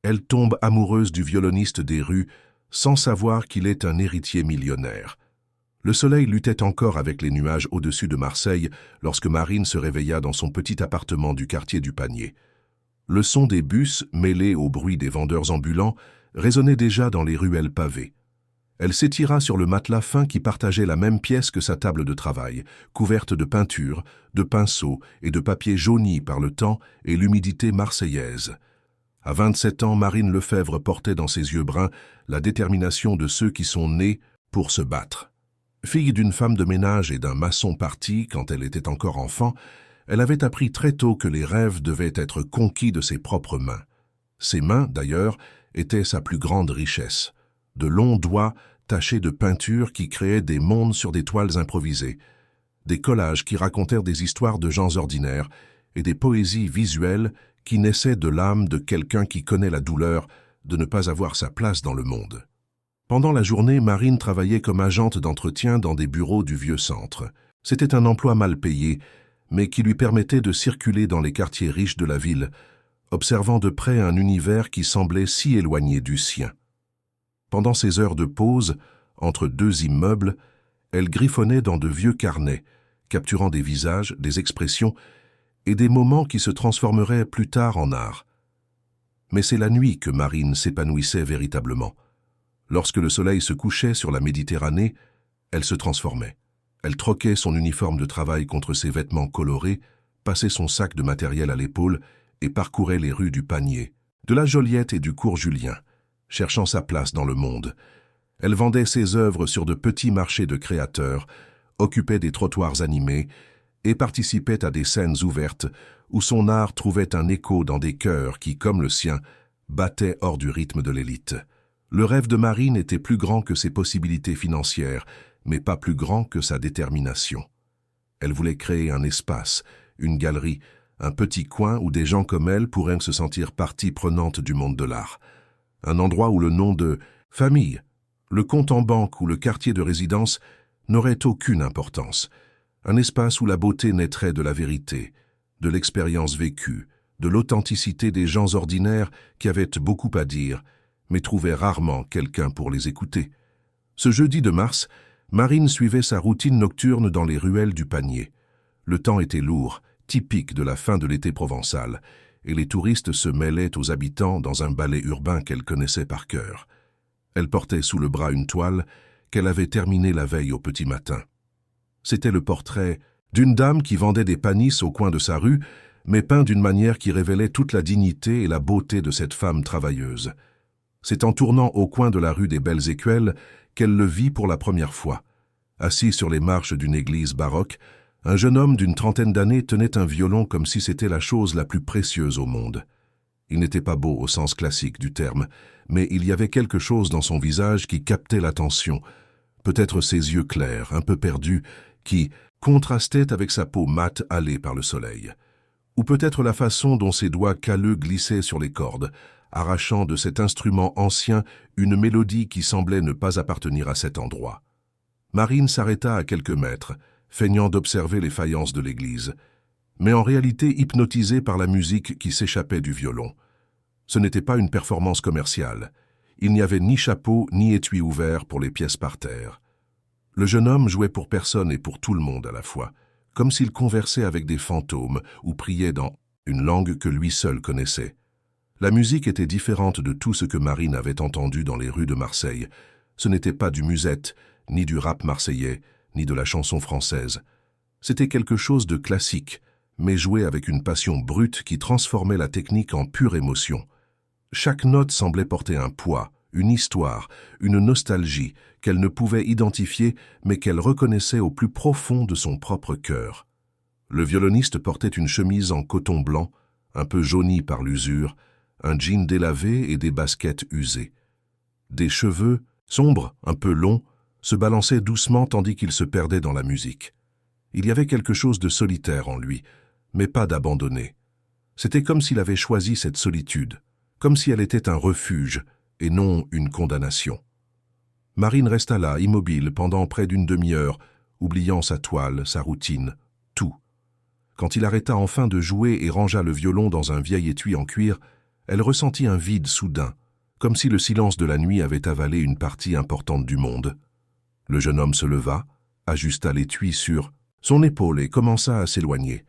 elle tombe amoureuse du violoniste des rues sans savoir qu'il est un héritier millionnaire. Le soleil luttait encore avec les nuages au-dessus de Marseille lorsque Marine se réveilla dans son petit appartement du quartier du Panier. Le son des bus, mêlé au bruit des vendeurs ambulants, résonnait déjà dans les ruelles pavées. Elle s'étira sur le matelas fin qui partageait la même pièce que sa table de travail, couverte de peinture, de pinceaux et de papier jauni par le temps et l'humidité marseillaise. À 27 ans, Marine Lefebvre portait dans ses yeux bruns la détermination de ceux qui sont nés pour se battre. Fille d'une femme de ménage et d'un maçon parti quand elle était encore enfant, elle avait appris très tôt que les rêves devaient être conquis de ses propres mains. Ses mains, d'ailleurs, étaient sa plus grande richesse. De longs doigts tachés de peinture qui créaient des mondes sur des toiles improvisées, des collages qui racontèrent des histoires de gens ordinaires et des poésies visuelles qui naissaient de l'âme de quelqu'un qui connaît la douleur de ne pas avoir sa place dans le monde. Pendant la journée, Marine travaillait comme agente d'entretien dans des bureaux du vieux centre. C'était un emploi mal payé, mais qui lui permettait de circuler dans les quartiers riches de la ville, observant de près un univers qui semblait si éloigné du sien. Pendant ses heures de pause, entre deux immeubles, elle griffonnait dans de vieux carnets, capturant des visages, des expressions et des moments qui se transformeraient plus tard en art. Mais c'est la nuit que Marine s'épanouissait véritablement. Lorsque le soleil se couchait sur la Méditerranée, elle se transformait. Elle troquait son uniforme de travail contre ses vêtements colorés, passait son sac de matériel à l'épaule et parcourait les rues du Panier, de la Joliette et du cours Julien, cherchant sa place dans le monde. Elle vendait ses œuvres sur de petits marchés de créateurs, occupait des trottoirs animés et participait à des scènes ouvertes où son art trouvait un écho dans des cœurs qui, comme le sien, battaient hors du rythme de l'élite. Le rêve de Marine était plus grand que ses possibilités financières, mais pas plus grand que sa détermination. Elle voulait créer un espace, une galerie, un petit coin où des gens comme elle pourraient se sentir partie prenante du monde de l'art. Un endroit où le nom de famille, le compte en banque ou le quartier de résidence n'aurait aucune importance. Un espace où la beauté naîtrait de la vérité, de l'expérience vécue, de l'authenticité des gens ordinaires qui avaient beaucoup à dire, mais trouvaient rarement quelqu'un pour les écouter. Ce jeudi de mars, Marine suivait sa routine nocturne dans les ruelles du Panier. Le temps était lourd, typique de la fin de l'été provençal, et les touristes se mêlaient aux habitants dans un ballet urbain qu'elle connaissait par cœur. Elle portait sous le bras une toile qu'elle avait terminée la veille au petit matin. C'était le portrait d'une dame qui vendait des panisses au coin de sa rue, mais peint d'une manière qui révélait toute la dignité et la beauté de cette femme travailleuse. C'est en tournant au coin de la rue des Belles Écuelles qu'elle le vit pour la première fois. Assis sur les marches d'une église baroque, un jeune homme d'une trentaine d'années tenait un violon comme si c'était la chose la plus précieuse au monde. Il n'était pas beau au sens classique du terme, mais il y avait quelque chose dans son visage qui captait l'attention, peut-être ses yeux clairs, un peu perdus, qui contrastaient avec sa peau mate hâlée par le soleil. Ou peut-être la façon dont ses doigts calleux glissaient sur les cordes, arrachant de cet instrument ancien une mélodie qui semblait ne pas appartenir à cet endroit. Marine s'arrêta à quelques mètres, feignant d'observer les faïences de l'église, mais en réalité hypnotisée par la musique qui s'échappait du violon. Ce n'était pas une performance commerciale. Il n'y avait ni chapeau ni étui ouvert pour les pièces par terre. Le jeune homme jouait pour personne et pour tout le monde à la fois, comme s'il conversait avec des fantômes ou priait dans une langue que lui seul connaissait. La musique était différente de tout ce que Marine avait entendu dans les rues de Marseille. Ce n'était pas du musette, ni du rap marseillais, ni de la chanson française. C'était quelque chose de classique, mais joué avec une passion brute qui transformait la technique en pure émotion. Chaque note semblait porter un poids, une histoire, une nostalgie qu'elle ne pouvait identifier, mais qu'elle reconnaissait au plus profond de son propre cœur. Le violoniste portait une chemise en coton blanc, un peu jaunie par l'usure, un jean délavé et des baskets usées. Des cheveux, sombres, un peu longs, se balançaient doucement tandis qu'il se perdait dans la musique. Il y avait quelque chose de solitaire en lui, mais pas d'abandonné. C'était comme s'il avait choisi cette solitude, comme si elle était un refuge et non une condamnation. Marine resta là, immobile, pendant près d'une demi-heure, oubliant sa toile, sa routine, tout. Quand il arrêta enfin de jouer et rangea le violon dans un vieil étui en cuir, Elle ressentit un vide soudain, comme si le silence de la nuit avait avalé une partie importante du monde. Le jeune homme se leva, ajusta l'étui sur son épaule et commença à s'éloigner,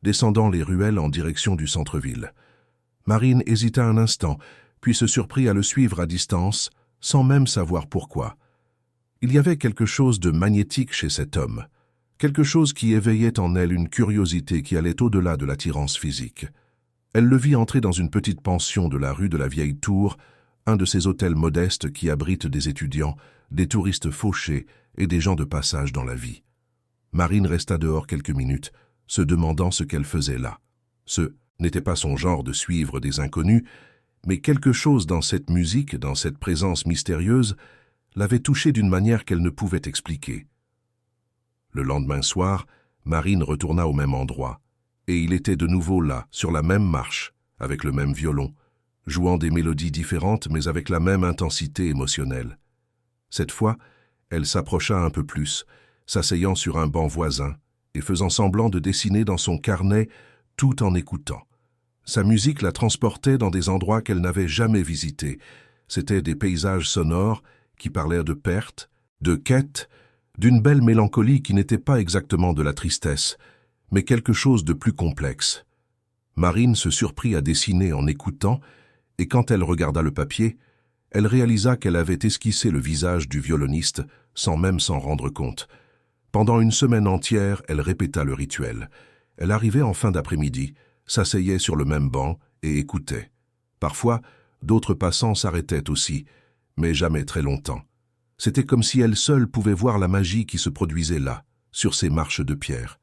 descendant les ruelles en direction du centre-ville. Marine hésita un instant, puis se surprit à le suivre à distance, sans même savoir pourquoi. Il y avait quelque chose de magnétique chez cet homme, quelque chose qui éveillait en elle une curiosité qui allait au-delà de l'attirance physique. Elle le vit entrer dans une petite pension de la rue de la Vieille Tour, un de ces hôtels modestes qui abritent des étudiants, des touristes fauchés et des gens de passage dans la vie. Marine resta dehors quelques minutes, se demandant ce qu'elle faisait là. Ce n'était pas son genre de suivre des inconnus, mais quelque chose dans cette musique, dans cette présence mystérieuse, l'avait touchée d'une manière qu'elle ne pouvait expliquer. Le lendemain soir, Marine retourna au même endroit, et il était de nouveau là, sur la même marche, avec le même violon, jouant des mélodies différentes mais avec la même intensité émotionnelle. Cette fois, elle s'approcha un peu plus, s'asseyant sur un banc voisin et faisant semblant de dessiner dans son carnet tout en écoutant. Sa musique la transportait dans des endroits qu'elle n'avait jamais visités. C'étaient des paysages sonores qui parlaient de perte, de quête, d'une belle mélancolie qui n'était pas exactement de la tristesse, mais quelque chose de plus complexe. Marine se surprit à dessiner en écoutant, et quand elle regarda le papier, elle réalisa qu'elle avait esquissé le visage du violoniste sans même s'en rendre compte. Pendant une semaine entière, elle répéta le rituel. Elle arrivait en fin d'après-midi, s'asseyait sur le même banc et écoutait. Parfois, d'autres passants s'arrêtaient aussi, mais jamais très longtemps. C'était comme si elle seule pouvait voir la magie qui se produisait là, sur ces marches de pierre.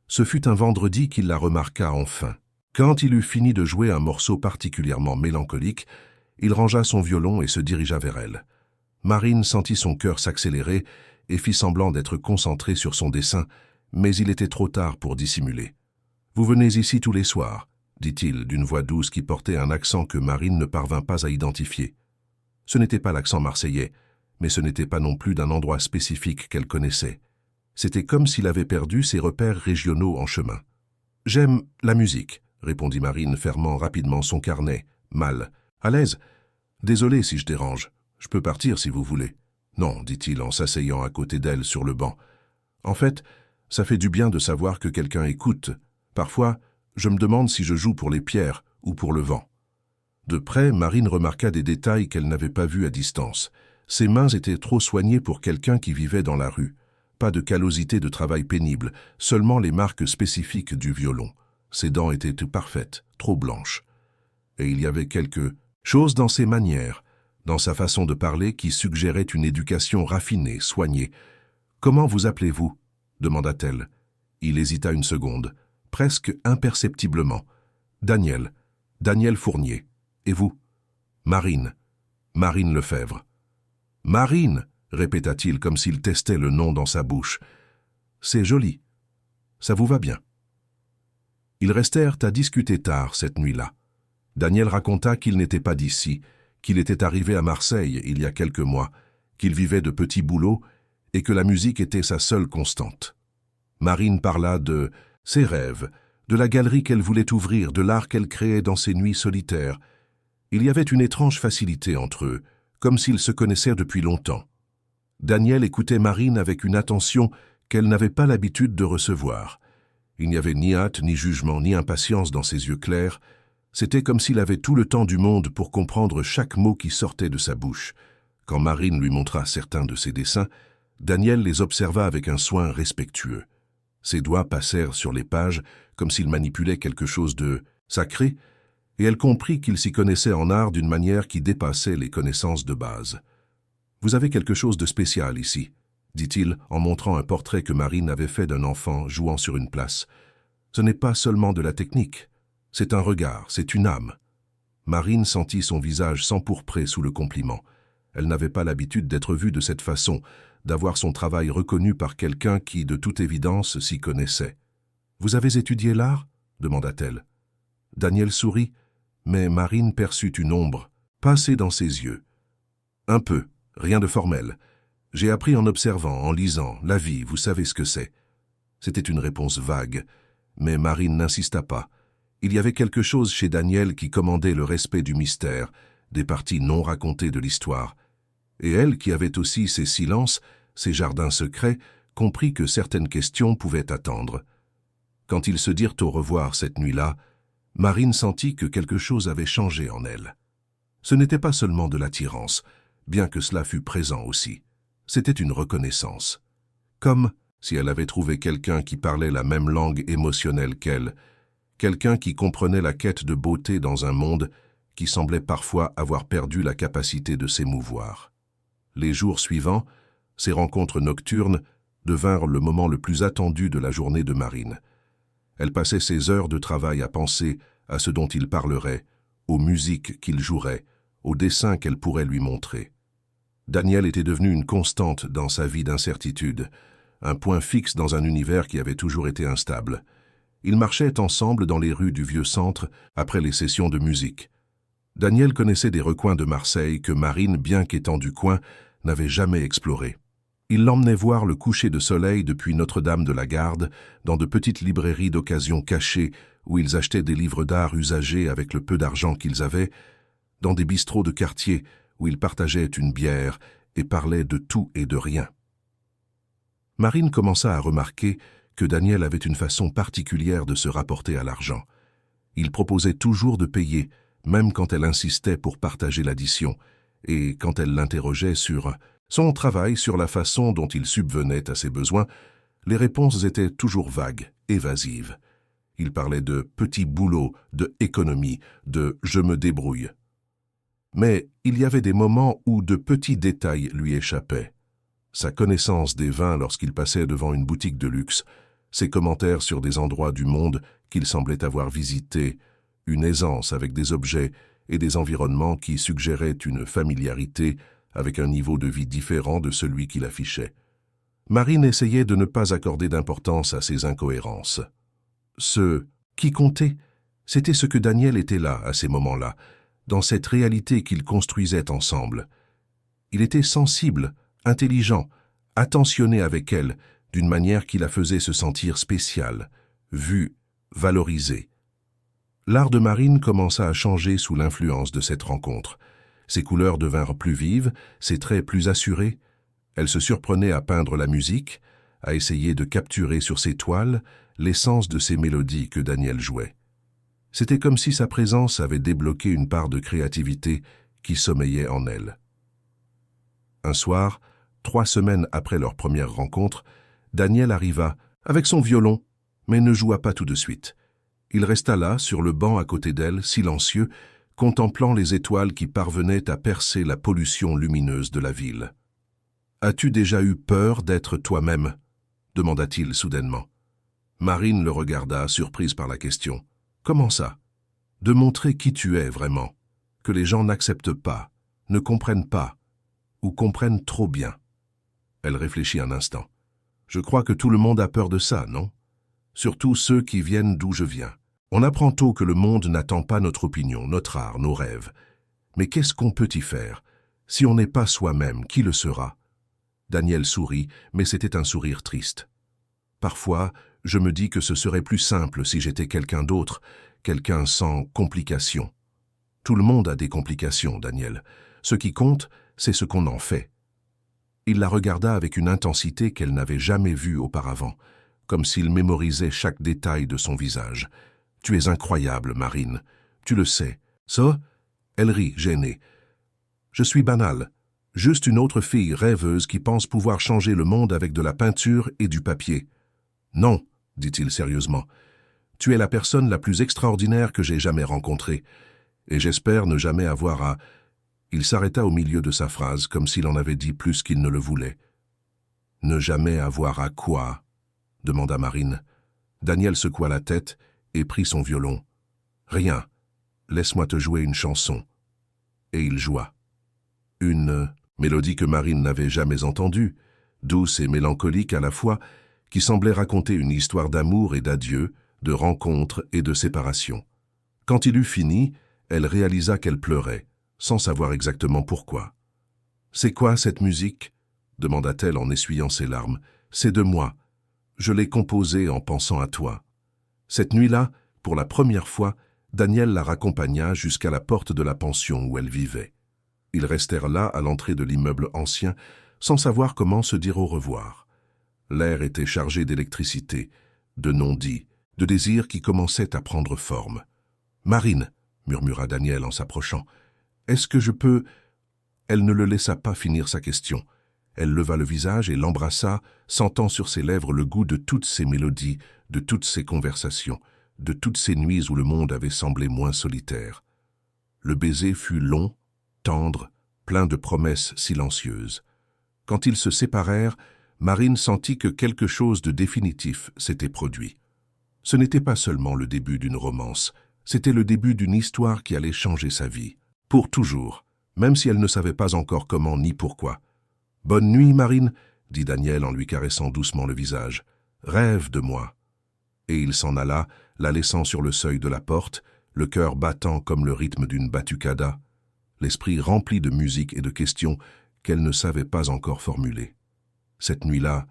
Ce fut un vendredi qu'il la remarqua enfin. Quand il eut fini de jouer un morceau particulièrement mélancolique, il rangea son violon et se dirigea vers elle. Marine sentit son cœur s'accélérer et fit semblant d'être concentrée sur son dessin, mais il était trop tard pour dissimuler. « Vous venez ici tous les soirs », dit-il d'une voix douce qui portait un accent que Marine ne parvint pas à identifier. Ce n'était pas l'accent marseillais, mais ce n'était pas non plus d'un endroit spécifique qu'elle connaissait. C'était comme s'il avait perdu ses repères régionaux en chemin. « J'aime la musique », répondit Marine, fermant rapidement son carnet. Mal. « À l'aise ? Désolé si je dérange. Je peux partir si vous voulez. » « Non, dit-il en s'asseyant à côté d'elle sur le banc. « En fait, ça fait du bien de savoir que quelqu'un écoute. Parfois, je me demande si je joue pour les pierres ou pour le vent. » De près, Marine remarqua des détails qu'elle n'avait pas vus à distance. Ses mains étaient trop soignées pour quelqu'un qui vivait dans la rue. Pas de callosité de travail pénible, seulement les marques spécifiques du violon. Ses dents étaient parfaites, trop blanches. Et il y avait quelque chose dans ses manières, dans sa façon de parler qui suggérait une éducation raffinée, soignée. « Comment vous appelez-vous » demanda-t-elle. Il hésita une seconde, presque imperceptiblement. « Daniel. Daniel Fournier. Et vous ?»« Marine. Marine Lefebvre. »« Marine !» répéta-t-il comme s'il testait le nom dans sa bouche. « C'est joli. Ça vous va bien ?» Ils restèrent à discuter tard cette nuit-là. Daniel raconta qu'il n'était pas d'ici, qu'il était arrivé à Marseille il y a quelques mois, qu'il vivait de petits boulots et que la musique était sa seule constante. Marine parla de ses rêves, de la galerie qu'elle voulait ouvrir, de l'art qu'elle créait dans ses nuits solitaires. Il y avait une étrange facilité entre eux, comme s'ils se connaissaient depuis longtemps. Daniel écoutait Marine avec une attention qu'elle n'avait pas l'habitude de recevoir. Il n'y avait ni hâte, ni jugement, ni impatience dans ses yeux clairs. C'était comme s'il avait tout le temps du monde pour comprendre chaque mot qui sortait de sa bouche. Quand Marine lui montra certains de ses dessins, Daniel les observa avec un soin respectueux. Ses doigts passèrent sur les pages comme s'il manipulait quelque chose de sacré, et elle comprit qu'il s'y connaissait en art d'une manière qui dépassait les connaissances de base. « Vous avez quelque chose de spécial ici », dit-il en montrant un portrait que Marine avait fait d'un enfant jouant sur une place. « Ce n'est pas seulement de la technique. C'est un regard, c'est une âme. » Marine sentit son visage s'empourprer sous le compliment. Elle n'avait pas l'habitude d'être vue de cette façon, d'avoir son travail reconnu par quelqu'un qui, de toute évidence, s'y connaissait. « Vous avez étudié l'art » demanda-t-elle. Daniel sourit, mais Marine perçut une ombre passer dans ses yeux. « Un peu, rien de formel. J'ai appris en observant, en lisant, la vie, vous savez ce que c'est. » C'était une réponse vague, mais Marine n'insista pas. Il y avait quelque chose chez Daniel qui commandait le respect du mystère, des parties non racontées de l'histoire. Et elle, qui avait aussi ses silences, ses jardins secrets, comprit que certaines questions pouvaient attendre. Quand ils se dirent au revoir cette nuit-là, Marine sentit que quelque chose avait changé en elle. Ce n'était pas seulement de l'attirance, bien que cela fût présent aussi. C'était une reconnaissance. Comme si elle avait trouvé quelqu'un qui parlait la même langue émotionnelle qu'elle, quelqu'un qui comprenait la quête de beauté dans un monde qui semblait parfois avoir perdu la capacité de s'émouvoir. Les jours suivants, ces rencontres nocturnes devinrent le moment le plus attendu de la journée de Marine. Elle passait ses heures de travail à penser à ce dont il parlerait, aux musiques qu'il jouerait, aux dessins qu'elle pourrait lui montrer. Daniel était devenu une constante dans sa vie d'incertitude, un point fixe dans un univers qui avait toujours été instable. Ils marchaient ensemble dans les rues du vieux centre après les sessions de musique. Daniel connaissait des recoins de Marseille que Marine, bien qu'étant du coin, n'avait jamais explorés. Il l'emmenait voir le coucher de soleil depuis Notre-Dame de la Garde, dans de petites librairies d'occasion cachées où ils achetaient des livres d'art usagés avec le peu d'argent qu'ils avaient, dans des bistrots de quartier où ils partageaient une bière et parlaient de tout et de rien. Marine commença à remarquer que Daniel avait une façon particulière de se rapporter à l'argent. Il proposait toujours de payer, même quand elle insistait pour partager l'addition, et quand elle l'interrogeait sur son travail, sur la façon dont il subvenait à ses besoins, les réponses étaient toujours vagues, évasives. Il parlait de petits boulots, de économie, de « je me débrouille ». Mais il y avait des moments où de petits détails lui échappaient. Sa connaissance des vins lorsqu'il passait devant une boutique de luxe, ses commentaires sur des endroits du monde qu'il semblait avoir visités, une aisance avec des objets et des environnements qui suggéraient une familiarité avec un niveau de vie différent de celui qu'il affichait. Marine essayait de ne pas accorder d'importance à ces incohérences. Ce qui comptait, c'était ce que Daniel était là à ces moments-là, dans cette réalité qu'ils construisaient ensemble. Il était sensible, intelligent, attentionné avec elle, d'une manière qui la faisait se sentir spéciale, vue, valorisée. L'art de Marine commença à changer sous l'influence de cette rencontre. Ses couleurs devinrent plus vives, ses traits plus assurés. Elle se surprenait à peindre la musique, à essayer de capturer sur ses toiles l'essence de ces mélodies que Daniel jouait. C'était comme si sa présence avait débloqué une part de créativité qui sommeillait en elle. Un soir, 3 semaines après leur première rencontre, Daniel arriva avec son violon, mais ne joua pas tout de suite. Il resta là, sur le banc à côté d'elle, silencieux, contemplant les étoiles qui parvenaient à percer la pollution lumineuse de la ville. « As-tu déjà eu peur d'être toi-même » demanda-t-il soudainement. Marine le regarda, surprise par la question. « Comment ça ?»« De montrer qui tu es vraiment, que les gens n'acceptent pas, ne comprennent pas, ou comprennent trop bien. » Elle réfléchit un instant. « Je crois que tout le monde a peur de ça, non ? Surtout ceux qui viennent d'où je viens. On apprend tôt que le monde n'attend pas notre opinion, notre art, nos rêves. Mais qu'est-ce qu'on peut y faire? Si on n'est pas soi-même, qui le sera ?» Daniel sourit, mais c'était un sourire triste. « Parfois, je me dis que ce serait plus simple si j'étais quelqu'un d'autre, quelqu'un sans complications. Tout le monde a des complications, Daniel. Ce qui compte, c'est ce qu'on en fait. » Il la regarda avec une intensité qu'elle n'avait jamais vue auparavant, comme s'il mémorisait chaque détail de son visage. « Tu es incroyable, Marine. Tu le sais. Ça ?» Elle rit, gênée. « Je suis banale. Juste une autre fille rêveuse qui pense pouvoir changer le monde avec de la peinture et du papier. »« Non, » dit-il sérieusement. « Tu es la personne la plus extraordinaire que j'ai jamais rencontrée, et j'espère ne jamais avoir à... » Il s'arrêta au milieu de sa phrase, comme s'il en avait dit plus qu'il ne le voulait. « Ne jamais avoir à quoi ?» demanda Marine. Daniel secoua la tête et prit son violon. « Rien. Laisse-moi te jouer une chanson. » Et il joua. Une mélodie que Marine n'avait jamais entendue, douce et mélancolique à la fois, qui semblait raconter une histoire d'amour et d'adieu, de rencontre et de séparation. Quand il eut fini, elle réalisa qu'elle pleurait, sans savoir exactement pourquoi. « C'est quoi cette musique ?» demanda-t-elle en essuyant ses larmes. « C'est de moi. Je l'ai composée en pensant à toi. Cette nuit-là, Pour la première fois, Daniel la raccompagna jusqu'à la porte de la pension où elle vivait. Ils restèrent là, à l'entrée de l'immeuble ancien, sans savoir comment se dire au revoir. L'air était chargé d'électricité, de non-dits, de désirs qui commençaient à prendre forme. « Marine, » murmura Daniel en s'approchant, « est-ce que je peux… » Elle ne le laissa pas finir sa question. Elle leva le visage et l'embrassa, sentant sur ses lèvres le goût de toutes ces mélodies, de toutes ces conversations, de toutes ces nuits où le monde avait semblé moins solitaire. Le baiser fut long, tendre, plein de promesses silencieuses. Quand ils se séparèrent, Marine sentit que quelque chose de définitif s'était produit. Ce n'était pas seulement le début d'une romance, c'était le début d'une histoire qui allait changer sa vie, pour toujours, même si elle ne savait pas encore comment ni pourquoi. « Bonne nuit, Marine » dit Daniel en lui caressant doucement le visage. « Rêve de moi. » Et il s'en alla, la laissant sur le seuil de la porte, le cœur battant comme le rythme d'une batucada, l'esprit rempli de musique et de questions qu'elle ne savait pas encore formuler. Cette nuit-là,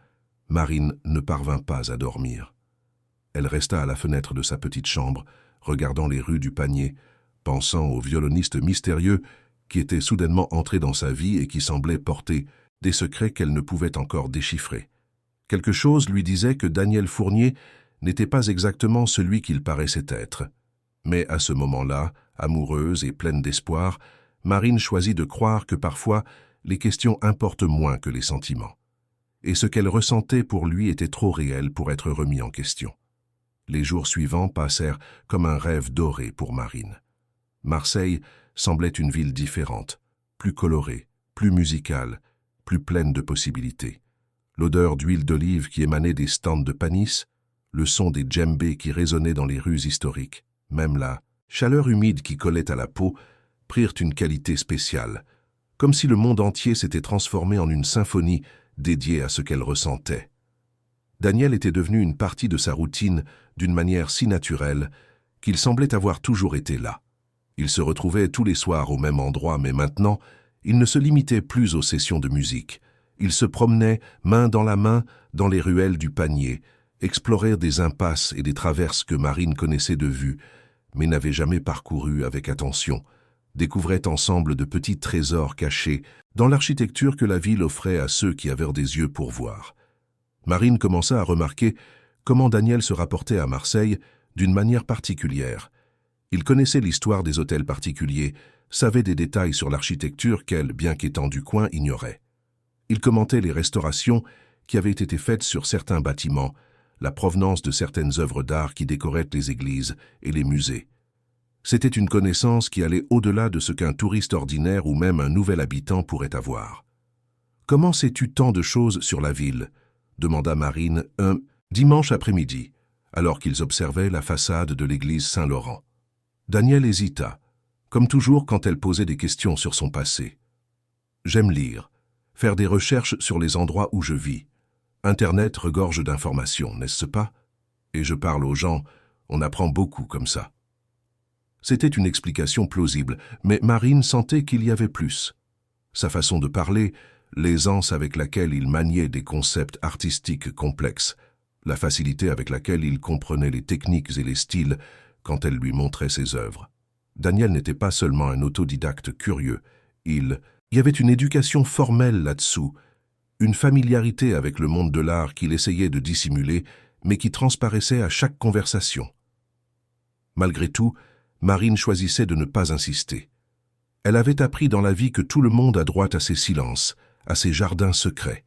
Marine ne parvint pas à dormir. Elle resta à la fenêtre de sa petite chambre, regardant les rues du Panier, pensant au violoniste mystérieux qui était soudainement entré dans sa vie et qui semblait porter des secrets qu'elle ne pouvait encore déchiffrer. Quelque chose lui disait que Daniel Fournier n'était pas exactement celui qu'il paraissait être. Mais à ce moment-là, amoureuse et pleine d'espoir, Marine choisit de croire que parfois les questions importent moins que les sentiments. Et ce qu'elle ressentait pour lui était trop réel pour être remis en question. Les jours suivants passèrent comme un rêve doré pour Marine. Marseille semblait une ville différente, plus colorée, plus musicale, plus pleine de possibilités. L'odeur d'huile d'olive qui émanait des stands de panis, le son des djembés qui résonnaient dans les rues historiques, même la chaleur humide qui collait à la peau, prirent une qualité spéciale, comme si le monde entier s'était transformé en une symphonie dédiée à ce qu'elle ressentait. Daniel était devenu une partie de sa routine d'une manière si naturelle qu'il semblait avoir toujours été là. Il se retrouvait tous les soirs au même endroit, mais maintenant, il ne se limitait plus aux sessions de musique. Il se promenait, main dans la main, dans les ruelles du Panier, explorait des impasses et des traverses que Marine connaissait de vue, mais n'avait jamais parcourues avec attention, découvraient ensemble de petits trésors cachés dans l'architecture que la ville offrait à ceux qui avaient des yeux pour voir. Marine commença à remarquer comment Daniel se rapportait à Marseille d'une manière particulière. Il connaissait l'histoire des hôtels particuliers, savait des détails sur l'architecture qu'elle, bien qu'étant du coin, ignorait. Il commentait les restaurations qui avaient été faites sur certains bâtiments, la provenance de certaines œuvres d'art qui décoraient les églises et les musées. C'était une connaissance qui allait au-delà de ce qu'un touriste ordinaire ou même un nouvel habitant pourrait avoir. « Comment sais-tu tant de choses sur la ville ?» demanda Marine un dimanche après-midi, alors qu'ils observaient la façade de l'église Saint-Laurent. Daniel hésita, comme toujours quand elle posait des questions sur son passé. « J'aime lire, faire des recherches sur les endroits où je vis. Internet regorge d'informations, n'est-ce pas? Et je parle aux gens, on apprend beaucoup comme ça. » C'était une explication plausible, mais Marine sentait qu'il y avait plus. Sa façon de parler, l'aisance avec laquelle il maniait des concepts artistiques complexes, la facilité avec laquelle il comprenait les techniques et les styles quand elle lui montrait ses œuvres. Daniel n'était pas seulement un autodidacte curieux, il y avait une éducation formelle là-dessous, une familiarité avec le monde de l'art qu'il essayait de dissimuler, mais qui transparaissait à chaque conversation. Malgré tout, Marine choisissait de ne pas insister. Elle avait appris dans la vie que tout le monde a droit à ses silences, à ses jardins secrets.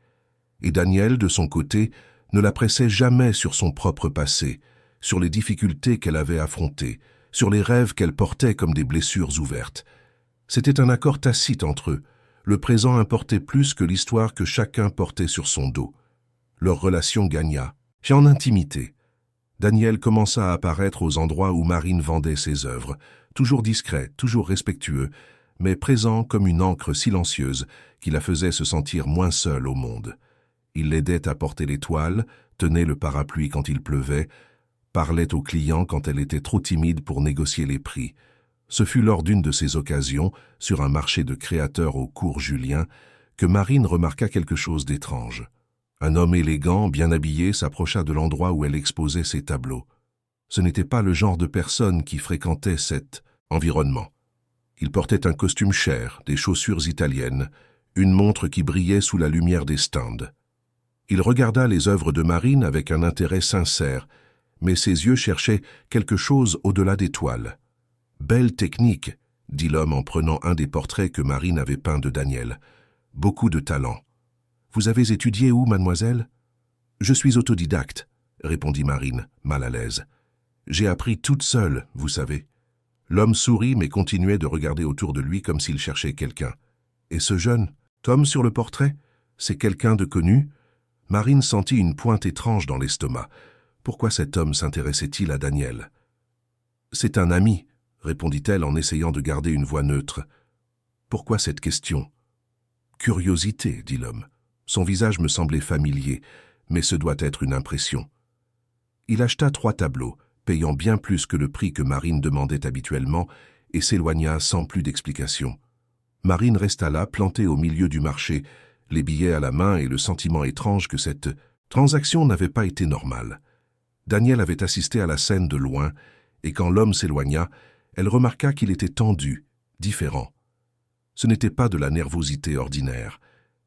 Et Daniel, de son côté, ne la pressait jamais sur son propre passé, sur les difficultés qu'elle avait affrontées, sur les rêves qu'elle portait comme des blessures ouvertes. C'était un accord tacite entre eux. Le présent importait plus que l'histoire que chacun portait sur son dos. Leur relation gagna, et en intimité. Daniel commença à apparaître aux endroits où Marine vendait ses œuvres, toujours discret, toujours respectueux, mais présent comme une encre silencieuse qui la faisait se sentir moins seule au monde. Il l'aidait à porter les toiles, tenait le parapluie quand il pleuvait, parlait aux clients quand elle était trop timide pour négocier les prix. Ce fut lors d'une de ces occasions, sur un marché de créateurs au cours Julien, que Marine remarqua quelque chose d'étrange. Un homme élégant, bien habillé, s'approcha de l'endroit où elle exposait ses tableaux. Ce n'était pas le genre de personne qui fréquentait cet environnement. Il portait un costume cher, des chaussures italiennes, une montre qui brillait sous la lumière des stands. Il regarda les œuvres de Marine avec un intérêt sincère, mais ses yeux cherchaient quelque chose au-delà des toiles. « Belle technique », dit l'homme en prenant un des portraits que Marine avait peints de Daniel. « Beaucoup de talent. Vous avez étudié où, mademoiselle ?»« Je suis autodidacte », répondit Marine, mal à l'aise. « J'ai appris toute seule, vous savez. » L'homme sourit mais continuait de regarder autour de lui comme s'il cherchait quelqu'un. « Et ce jeune, Tom sur le portrait, c'est quelqu'un de connu ?» Marine sentit une pointe étrange dans l'estomac. Pourquoi cet homme s'intéressait-il à Daniel? « C'est un ami, » répondit-elle en essayant de garder une voix neutre. « Pourquoi cette question ?»« Curiosité, » dit l'homme. Son visage me semblait familier, mais ce doit être une impression. Il acheta 3 tableaux, payant bien plus que le prix que Marine demandait habituellement, et s'éloigna sans plus d'explication. Marine resta là, plantée au milieu du marché, les billets à la main et le sentiment étrange que cette transaction n'avait pas été normale. Daniel avait assisté à la scène de loin, et quand l'homme s'éloigna, elle remarqua qu'il était tendu, différent. Ce n'était pas de la nervosité ordinaire,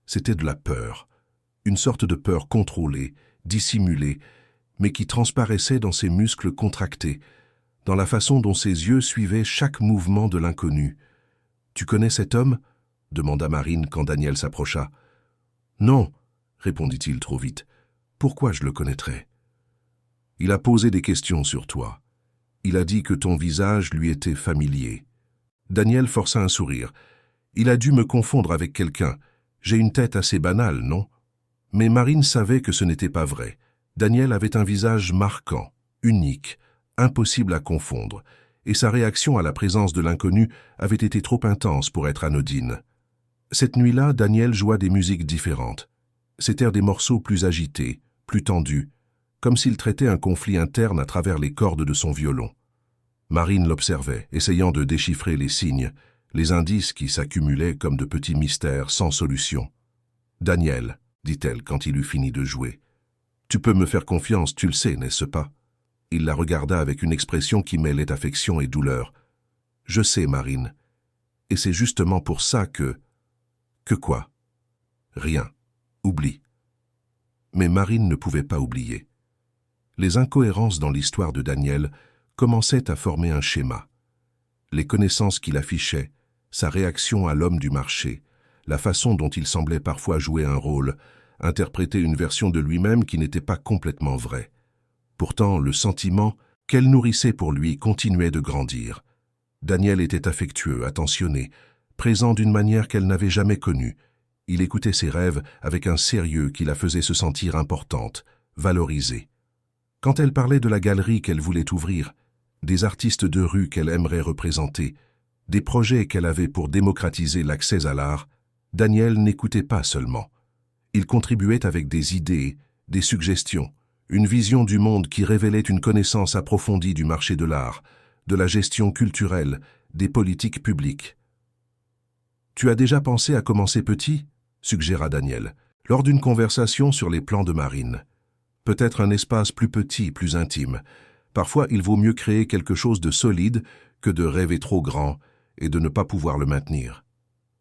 c'était de la peur, une sorte de peur contrôlée, dissimulée, mais qui transparaissait dans ses muscles contractés, dans la façon dont ses yeux suivaient chaque mouvement de l'inconnu. « Tu connais cet homme ?» demanda Marine quand Daniel s'approcha. « Non, » répondit-il trop vite. « Pourquoi je le connaîtrais ?»« Il a posé des questions sur toi. Il a dit que ton visage lui était familier. » Daniel força un sourire. « Il a dû me confondre avec quelqu'un. J'ai une tête assez banale, non ?» Mais Marine savait que ce n'était pas vrai. Daniel avait un visage marquant, unique, impossible à confondre, et sa réaction à la présence de l'inconnu avait été trop intense pour être anodine. Cette nuit-là, Daniel joua des musiques différentes. C'étaient des morceaux plus agités, plus tendus, comme s'il traitait un conflit interne à travers les cordes de son violon. Marine l'observait, essayant de déchiffrer les signes, les indices qui s'accumulaient comme de petits mystères sans solution. « Daniel, » dit-elle quand il eut fini de jouer, « tu peux me faire confiance, tu le sais, n'est-ce pas ?» Il la regarda avec une expression qui mêlait affection et douleur. « Je sais, Marine. Et c'est justement pour ça que... » « Que quoi ?»« Rien. Oublie. » Mais Marine ne pouvait pas oublier. Les incohérences dans l'histoire de Daniel commençaient à former un schéma. Les connaissances qu'il affichait, sa réaction à l'homme du marché, la façon dont il semblait parfois jouer un rôle, interpréter une version de lui-même qui n'était pas complètement vraie. Pourtant, le sentiment qu'elle nourrissait pour lui continuait de grandir. Daniel était affectueux, attentionné, présent d'une manière qu'elle n'avait jamais connue. Il écoutait ses rêves avec un sérieux qui la faisait se sentir importante, valorisée. Quand elle parlait de la galerie qu'elle voulait ouvrir, des artistes de rue qu'elle aimerait représenter, des projets qu'elle avait pour démocratiser l'accès à l'art, Daniel n'écoutait pas seulement. Il contribuait avec des idées, des suggestions, une vision du monde qui révélait une connaissance approfondie du marché de l'art, de la gestion culturelle, des politiques publiques. « Tu as déjà pensé à commencer petit ?» suggéra Daniel, lors d'une conversation sur les plans de Marine. « Peut-être un espace plus petit, plus intime. Parfois, il vaut mieux créer quelque chose de solide que de rêver trop grand et de ne pas pouvoir le maintenir. »«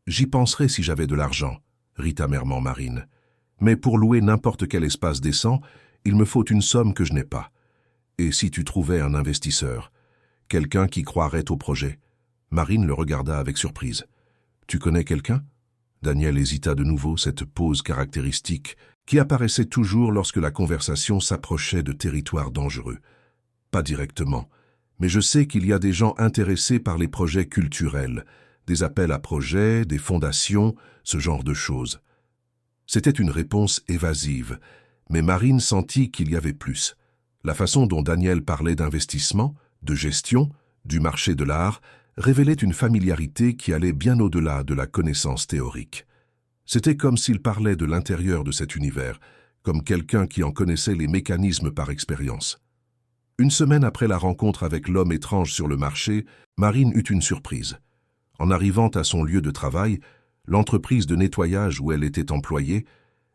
J'y penserai si j'avais de l'argent, » rit amèrement Marine. « Mais pour louer n'importe quel espace décent, il me faut une somme que je n'ai pas. Et si tu trouvais un investisseur, quelqu'un qui croirait au projet ?» Marine le regarda avec surprise. « Tu connais quelqu'un ?» Daniel hésita de nouveau, cette pause caractéristique qui apparaissait toujours lorsque la conversation s'approchait de territoires dangereux. « Pas directement, mais je sais qu'il y a des gens intéressés par les projets culturels, des appels à projets, des fondations, ce genre de choses. » C'était une réponse évasive, mais Marine sentit qu'il y avait plus. La façon dont Daniel parlait d'investissement, de gestion, du marché de l'art, révélait une familiarité qui allait bien au-delà de la connaissance théorique. C'était comme s'il parlait de l'intérieur de cet univers, comme quelqu'un qui en connaissait les mécanismes par expérience. Une semaine après la rencontre avec l'homme étrange sur le marché, Marine eut une surprise. En arrivant à son lieu de travail, l'entreprise de nettoyage où elle était employée,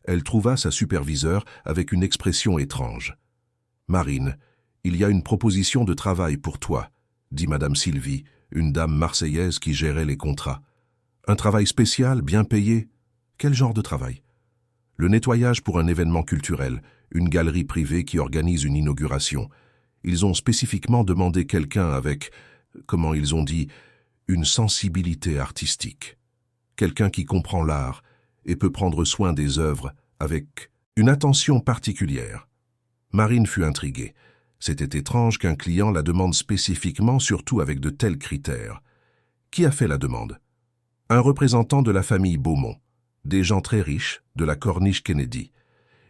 elle trouva sa superviseure avec une expression étrange. « Marine, Il y a une proposition de travail pour toi, dit Madame Sylvie, une dame marseillaise qui gérait les contrats. Un travail spécial, bien payé? Quel genre de travail? Le nettoyage pour un événement culturel, une galerie privée qui organise une inauguration. Ils ont spécifiquement demandé quelqu'un avec, comment ils ont dit, une sensibilité artistique. Quelqu'un qui comprend l'art et peut prendre soin des œuvres avec une attention particulière. Marine fut intriguée. C'était étrange qu'un client la demande spécifiquement, surtout avec de tels critères. Qui a fait la demande? Un représentant de la famille Beaumont, des gens très riches, de la Corniche Kennedy.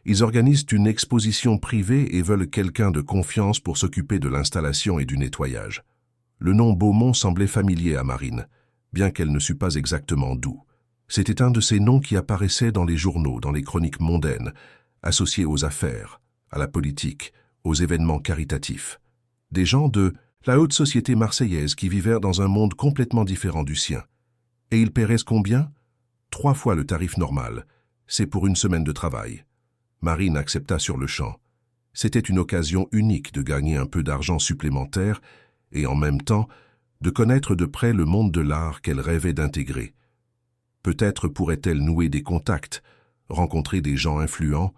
Ils organisent une exposition privée et veulent quelqu'un de confiance pour s'occuper de l'installation et du nettoyage. Le nom Beaumont semblait familier à Marine, bien qu'elle ne sût pas exactement d'où. C'était un de ces noms qui apparaissaient dans les journaux, dans les chroniques mondaines, associés aux affaires, à la politique, aux événements caritatifs. Des gens de la haute société marseillaise qui vivaient dans un monde complètement différent du sien. Et ils paieraient combien? 3 fois le tarif normal. C'est pour une semaine de travail. Marine accepta sur le champ. C'était une occasion unique de gagner un peu d'argent supplémentaire et en même temps de connaître de près le monde de l'art qu'elle rêvait d'intégrer. Peut-être pourrait-elle nouer des contacts, rencontrer des gens influents,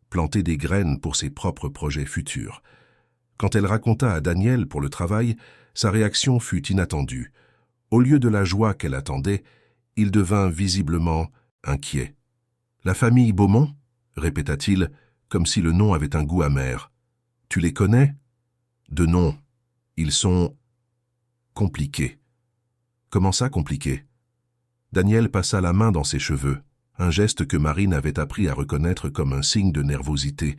planter des graines pour ses propres projets futurs. Quand elle raconta à Daniel pour le travail, sa réaction fut inattendue. Au lieu de la joie qu'elle attendait, il devint visiblement inquiet. « La famille Beaumont ?» répéta-t-il, comme si le nom avait un goût amer. « Tu les connais ?»« De nom. Ils sont compliqués. » « Comment ça, compliqués ?» Daniel passa la main dans ses cheveux, un geste que Marine avait appris à reconnaître comme un signe de nervosité.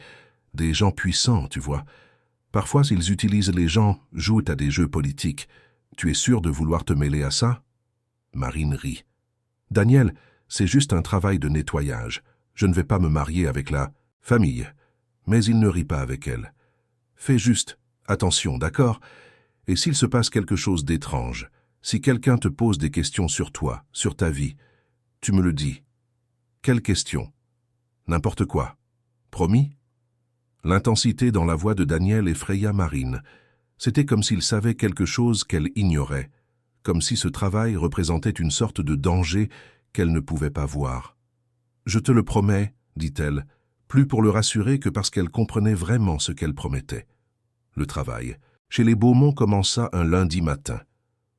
Des gens puissants, tu vois. Parfois, s'ils utilisent les gens, jouent à des jeux politiques. Tu es sûr de vouloir te mêler à ça? Marine rit. « Daniel, c'est juste un travail de nettoyage. Je ne vais pas me marier avec la famille. » Mais il ne rit pas avec elle. « Fais juste attention, d'accord? Et s'il se passe quelque chose d'étrange, si quelqu'un te pose des questions sur toi, sur ta vie, tu me le dis. » « Quelle question? »« N'importe quoi. Promis ?» L'intensité dans la voix de Daniel effraya Marine. C'était comme s'il savait quelque chose qu'elle ignorait, comme si ce travail représentait une sorte de danger qu'elle ne pouvait pas voir. « Je te le promets, » dit-elle, plus pour le rassurer que parce qu'elle comprenait vraiment ce qu'elle promettait. Le travail chez les Beaumont commença un lundi matin.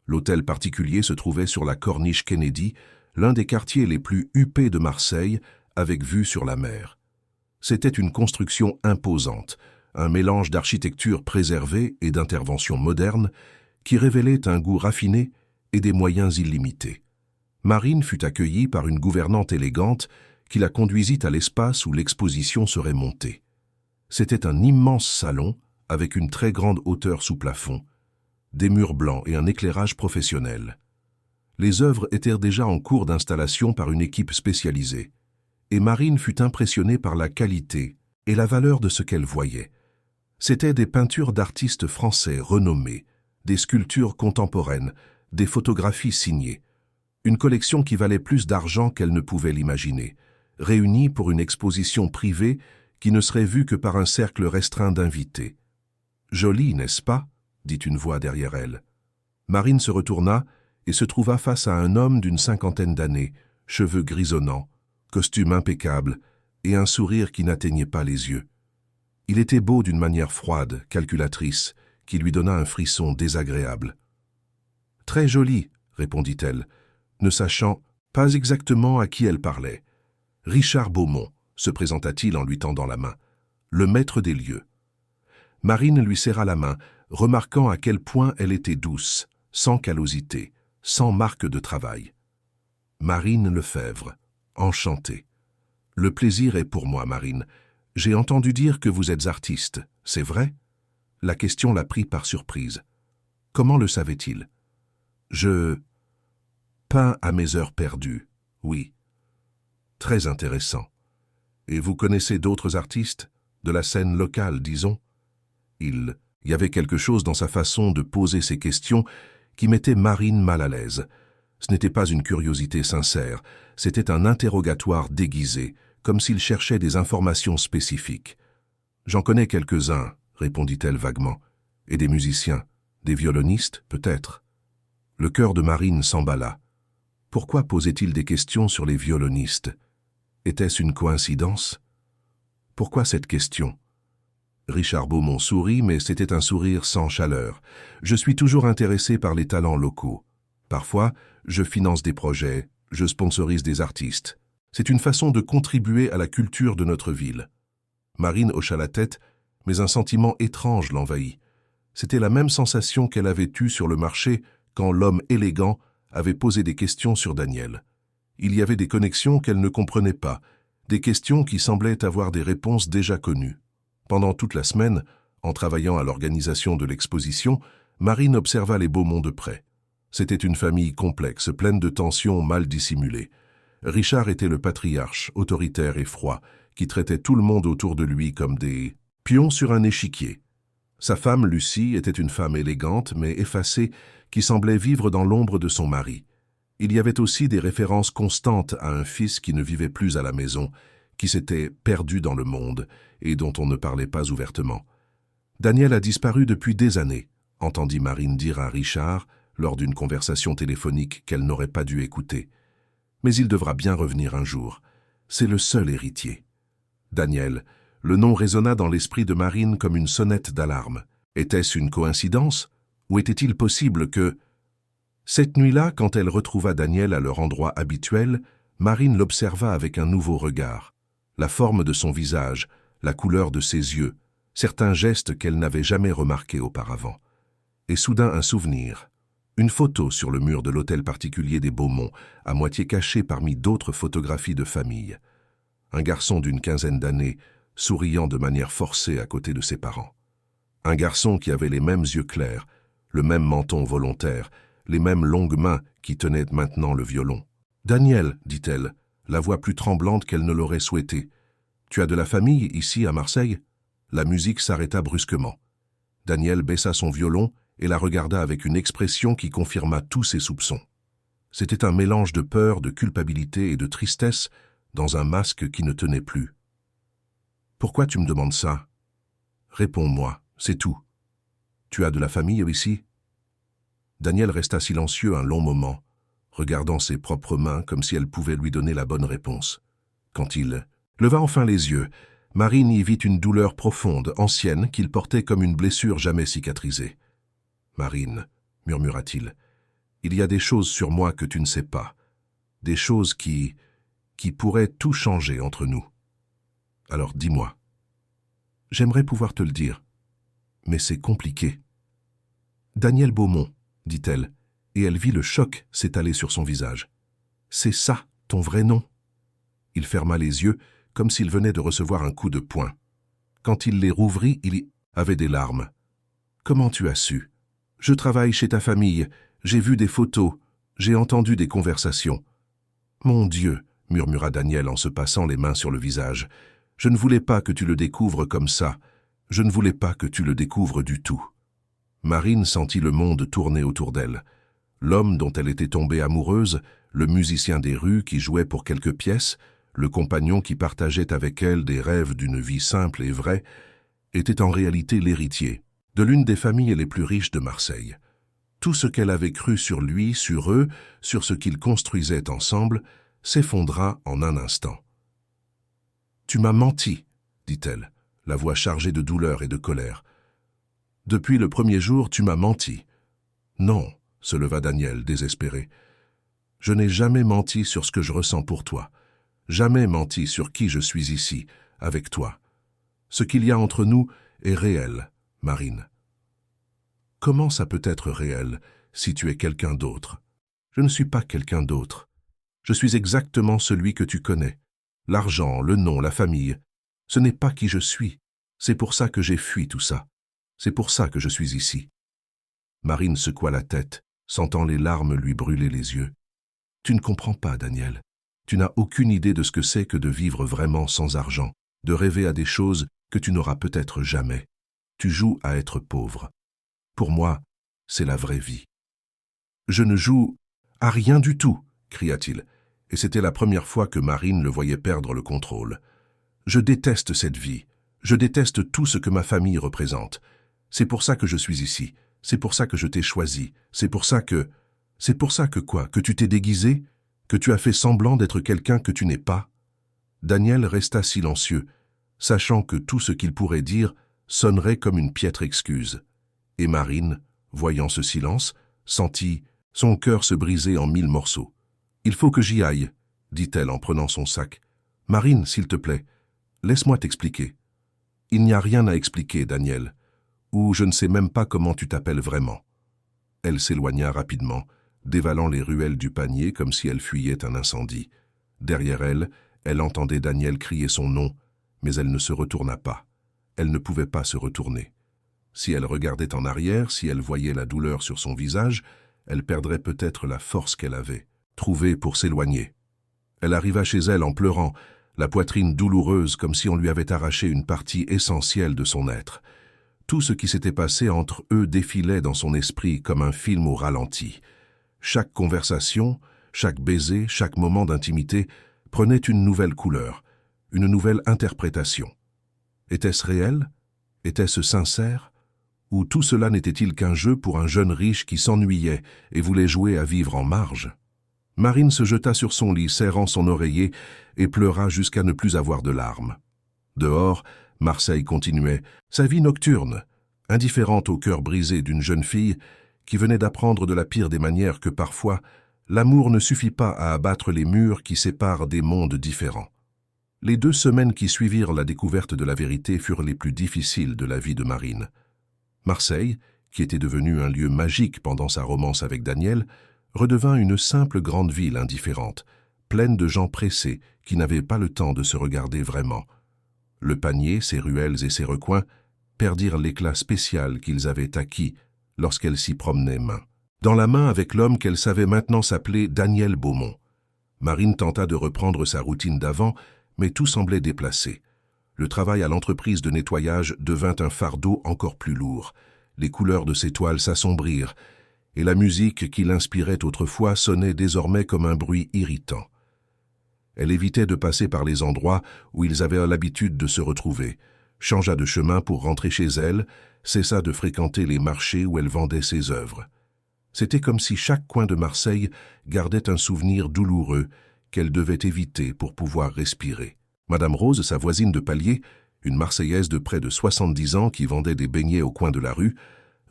L'hôtel particulier se trouvait sur la Corniche Kennedy, l'un des quartiers les plus huppés de Marseille, avec vue sur la mer. C'était une construction imposante, un mélange d'architecture préservée et d'intervention moderne qui révélait un goût raffiné et des moyens illimités. Marine fut accueillie par une gouvernante élégante qui la conduisit à l'espace où l'exposition serait montée. C'était un immense salon avec une très grande hauteur sous plafond, des murs blancs et un éclairage professionnel. Les œuvres étaient déjà en cours d'installation par une équipe spécialisée, et Marine fut impressionnée par la qualité et la valeur de ce qu'elle voyait. C'étaient des peintures d'artistes français renommés, des sculptures contemporaines, des photographies signées, une collection qui valait plus d'argent qu'elle ne pouvait l'imaginer, réunie pour une exposition privée qui ne serait vue que par un cercle restreint d'invités. « Jolie, n'est-ce pas ?» dit une voix derrière elle. Marine se retourna et se trouva face à un homme d'une 50aine d'années, cheveux grisonnants, costume impeccable et un sourire qui n'atteignait pas les yeux. Il était beau d'une manière froide, calculatrice, qui lui donna un frisson désagréable. « Très jolie, » répondit-elle, ne sachant pas exactement à qui elle parlait. « Richard Beaumont, » se présenta-t-il en lui tendant la main, « le maître des lieux. » Marine lui serra la main, remarquant à quel point elle était douce, sans callosité, sans marque de travail. Marine Lefebvre, enchantée. « Le plaisir est pour moi, Marine. J'ai entendu dire que vous êtes artiste, c'est vrai ?» La question la prit par surprise. Comment le savait-il? « Je peins à mes heures perdues, oui. » Très intéressant. Et vous connaissez d'autres artistes, de la scène locale, disons? Il y avait quelque chose dans sa façon de poser ces questions qui mettait Marine mal à l'aise. Ce n'était pas une curiosité sincère, c'était un interrogatoire déguisé, comme s'il cherchait des informations spécifiques. « J'en connais quelques-uns, » répondit-elle vaguement. Et des musiciens, des violonistes, peut-être. Le cœur de Marine s'emballa. Pourquoi posait-il des questions sur les violonistes? Était-ce une coïncidence? Pourquoi cette question? Richard Beaumont sourit, mais c'était un sourire sans chaleur. Je suis toujours intéressé par les talents locaux. Parfois, je finance des projets, je sponsorise des artistes. C'est une façon de contribuer à la culture de notre ville. Marine hocha la tête, mais un sentiment étrange l'envahit. C'était la même sensation qu'elle avait eue sur le marché quand l'homme élégant avait posé des questions sur Daniel. Il y avait des connexions qu'elle ne comprenait pas, des questions qui semblaient avoir des réponses déjà connues. Pendant toute la semaine, en travaillant à l'organisation de l'exposition, Marine observa les Beaumont de près. C'était une famille complexe, pleine de tensions mal dissimulées. Richard était le patriarche, autoritaire et froid, qui traitait tout le monde autour de lui comme des pions sur un échiquier. Sa femme, Lucie, était une femme élégante mais effacée, qui semblait vivre dans l'ombre de son mari. Il y avait aussi des références constantes à un fils qui ne vivait plus à la maison, qui s'était perdu dans le monde et dont on ne parlait pas ouvertement. Daniel a disparu depuis des années, entendit Marine dire à Richard lors d'une conversation téléphonique qu'elle n'aurait pas dû écouter. Mais il devra bien revenir un jour. C'est le seul héritier. Daniel, le nom résonna dans l'esprit de Marine comme une sonnette d'alarme. Était-ce une coïncidence? Ou était-il possible que... Cette nuit-là, quand elle retrouva Daniel à leur endroit habituel, Marine l'observa avec un nouveau regard. La forme de son visage, la couleur de ses yeux, certains gestes qu'elle n'avait jamais remarqués auparavant. Et soudain un souvenir. Une photo sur le mur de l'hôtel particulier des Beaumont, à moitié cachée parmi d'autres photographies de famille. Un garçon d'une quinzaine d'années, souriant de manière forcée à côté de ses parents. Un garçon qui avait les mêmes yeux clairs, le même menton volontaire, les mêmes longues mains qui tenaient maintenant le violon. « Daniel, dit-elle, la voix plus tremblante qu'elle ne l'aurait souhaité. Tu as de la famille ici à Marseille ?» La musique s'arrêta brusquement. Daniel baissa son violon et la regarda avec une expression qui confirma tous ses soupçons. C'était un mélange de peur, de culpabilité et de tristesse dans un masque qui ne tenait plus. « Pourquoi tu me demandes ça ?»« Réponds-moi, c'est tout. Tu as de la famille ici ?» Daniel resta silencieux un long moment, regardant ses propres mains comme si elles pouvaient lui donner la bonne réponse. Quand il leva enfin les yeux, Marine y vit une douleur profonde, ancienne, qu'il portait comme une blessure jamais cicatrisée. « Marine, murmura-t-il, il y a des choses sur moi que tu ne sais pas, des choses qui pourraient tout changer entre nous. Alors dis-moi. » « J'aimerais pouvoir te le dire, mais c'est compliqué. »« Daniel Beaumont, dit-elle, et elle vit le choc s'étaler sur son visage. « C'est ça, ton vrai nom ?» Il ferma les yeux, comme s'il venait de recevoir un coup de poing. Quand il les rouvrit, il y avait des larmes. « Comment tu as su ? Je travaille chez ta famille, j'ai vu des photos, j'ai entendu des conversations. »« Mon Dieu !» murmura Daniel en se passant les mains sur le visage. « Je ne voulais pas que tu le découvres comme ça. Je ne voulais pas que tu le découvres du tout. » Marine sentit le monde tourner autour d'elle. L'homme dont elle était tombée amoureuse, le musicien des rues qui jouait pour quelques pièces, le compagnon qui partageait avec elle des rêves d'une vie simple et vraie, était en réalité l'héritier de l'une des familles les plus riches de Marseille. Tout ce qu'elle avait cru sur lui, sur eux, sur ce qu'ils construisaient ensemble, s'effondra en un instant. « Tu m'as menti, » dit-elle, la voix chargée de douleur et de colère. « Depuis le premier jour, tu m'as menti. »« Non, » se leva Daniel, désespéré. « Je n'ai jamais menti sur ce que je ressens pour toi, jamais menti sur qui je suis ici, avec toi. Ce qu'il y a entre nous est réel, Marine. » « Comment ça peut être réel si tu es quelqu'un d'autre ? » « Je ne suis pas quelqu'un d'autre. Je suis exactement celui que tu connais. L'argent, le nom, la famille, ce n'est pas qui je suis. C'est pour ça que j'ai fui tout ça. C'est pour ça que je suis ici. » Marine secoua la tête, sentant les larmes lui brûler les yeux. « Tu ne comprends pas, Daniel. Tu n'as aucune idée de ce que c'est que de vivre vraiment sans argent, de rêver à des choses que tu n'auras peut-être jamais. Tu joues à être pauvre. Pour moi, c'est la vraie vie. »« Je ne joue à rien du tout, » cria-t-il, et c'était la première fois que Marine le voyait perdre le contrôle. « Je déteste cette vie. Je déteste tout ce que ma famille représente. C'est pour ça que je suis ici. C'est pour ça que je t'ai choisi. C'est pour ça que... C'est pour ça que quoi? Que tu t'es déguisé? Que tu as fait semblant d'être quelqu'un que tu n'es pas? Daniel resta silencieux, sachant que tout ce qu'il pourrait dire sonnerait comme une piètre excuse. Et Marine, voyant ce silence, sentit son cœur se briser en 1000 morceaux. « Il faut que j'y aille, » dit-elle en prenant son sac. « Marine, s'il te plaît, laisse-moi t'expliquer. »« Il n'y a rien à expliquer, Daniel, ou je ne sais même pas comment tu t'appelles vraiment. » Elle s'éloigna rapidement, dévalant les ruelles du panier comme si elle fuyait un incendie. Derrière elle, elle entendait Daniel crier son nom, mais elle ne se retourna pas. Elle ne pouvait pas se retourner. Si elle regardait en arrière, si elle voyait la douleur sur son visage, elle perdrait peut-être la force qu'elle avait trouvée pour s'éloigner. Elle arriva chez elle en pleurant, la poitrine douloureuse comme si on lui avait arraché une partie essentielle de son être. Tout ce qui s'était passé entre eux défilait dans son esprit comme un film au ralenti. Chaque conversation, chaque baiser, chaque moment d'intimité prenait une nouvelle couleur, une nouvelle interprétation. Était-ce réel? Était-ce sincère? Ou tout cela n'était-il qu'un jeu pour un jeune riche qui s'ennuyait et voulait jouer à vivre en marge? Marine se jeta sur son lit, serrant son oreiller, et pleura jusqu'à ne plus avoir de larmes. Dehors, Marseille continuait, sa vie nocturne, indifférente au cœur brisé d'une jeune fille qui venait d'apprendre de la pire des manières que parfois, l'amour ne suffit pas à abattre les murs qui séparent des mondes différents. Les 2 semaines qui suivirent la découverte de la vérité furent les plus difficiles de la vie de Marine. Marseille, qui était devenue un lieu magique pendant sa romance avec Daniel, redevint une simple grande ville indifférente, pleine de gens pressés qui n'avaient pas le temps de se regarder vraiment. Le panier, ses ruelles et ses recoins perdirent l'éclat spécial qu'ils avaient acquis lorsqu'elle s'y promenait main dans la main avec l'homme qu'elle savait maintenant s'appeler Daniel Beaumont. Marine tenta de reprendre sa routine d'avant, mais tout semblait déplacé. Le travail à l'entreprise de nettoyage devint un fardeau encore plus lourd. Les couleurs de ses toiles s'assombrirent, et la musique qui l'inspirait autrefois sonnait désormais comme un bruit irritant. Elle évitait de passer par les endroits où ils avaient l'habitude de se retrouver, changea de chemin pour rentrer chez elle, cessa de fréquenter les marchés où elle vendait ses œuvres. C'était comme si chaque coin de Marseille gardait un souvenir douloureux qu'elle devait éviter pour pouvoir respirer. Madame Rose, sa voisine de palier, une Marseillaise de près de 70 ans qui vendait des beignets au coin de la rue,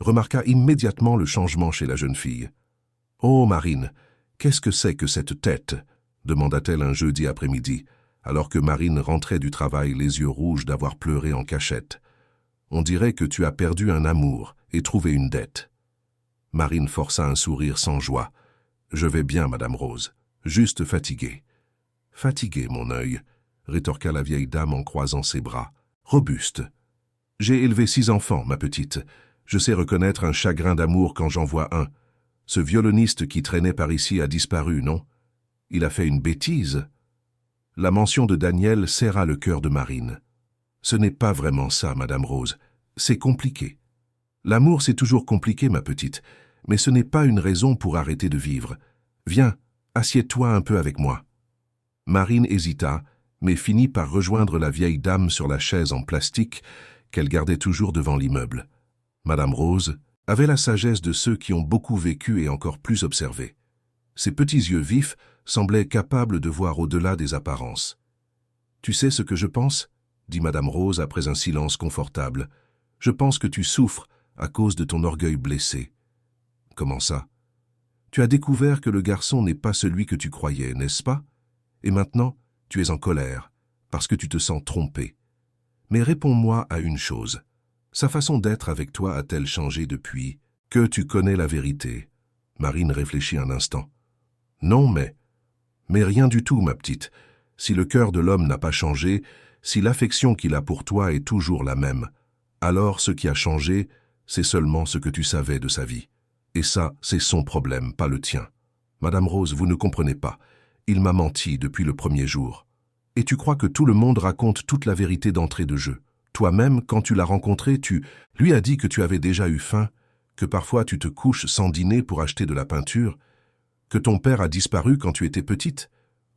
remarqua immédiatement le changement chez la jeune fille. « Oh, Marine, qu'est-ce que c'est que cette tête ?» demanda-t-elle un jeudi après-midi, alors que Marine rentrait du travail les yeux rouges d'avoir pleuré en cachette. « On dirait que tu as perdu un amour et trouvé une dette. » Marine força un sourire sans joie. « Je vais bien, Madame Rose, juste fatiguée. »« Fatiguée, mon œil, » rétorqua la vieille dame en croisant ses bras. « Robuste. J'ai élevé 6 enfants, ma petite. Je sais reconnaître un chagrin d'amour quand j'en vois un. Ce violoniste qui traînait par ici a disparu, non? Il a fait une bêtise. » La mention de Daniel serra le cœur de Marine. « Ce n'est pas vraiment ça, Madame Rose. C'est compliqué. L'amour, c'est toujours compliqué, ma petite, mais ce n'est pas une raison pour arrêter de vivre. Viens, assieds-toi un peu avec moi. » Marine hésita, mais finit par rejoindre la vieille dame sur la chaise en plastique qu'elle gardait toujours devant l'immeuble. Madame Rose avait la sagesse de ceux qui ont beaucoup vécu et encore plus observé. Ses petits yeux vifs semblaient capables de voir au-delà des apparences. « Tu sais ce que je pense ?» dit Madame Rose après un silence confortable. « Je pense que tu souffres à cause de ton orgueil blessé. » « Comment ça? Tu as découvert que le garçon n'est pas celui que tu croyais, n'est-ce pas? Et maintenant, tu es en colère, parce que tu te sens trompé. Mais réponds-moi à une chose. Sa façon d'être avec toi a-t-elle changé depuis que tu connais la vérité? » Marine réfléchit un instant. « Non, mais rien du tout, ma petite. Si le cœur de l'homme n'a pas changé, si l'affection qu'il a pour toi est toujours la même, alors ce qui a changé, c'est seulement ce que tu savais de sa vie. Et ça, c'est son problème, pas le tien. Madame Rose, vous ne comprenez pas. Il m'a menti depuis le premier jour. Et tu crois que tout le monde raconte toute la vérité d'entrée de jeu. Toi-même, quand tu l'as rencontré, tu lui as dit que tu avais déjà eu faim, que parfois tu te couches sans dîner pour acheter de la peinture, que ton père a disparu quand tu étais petite.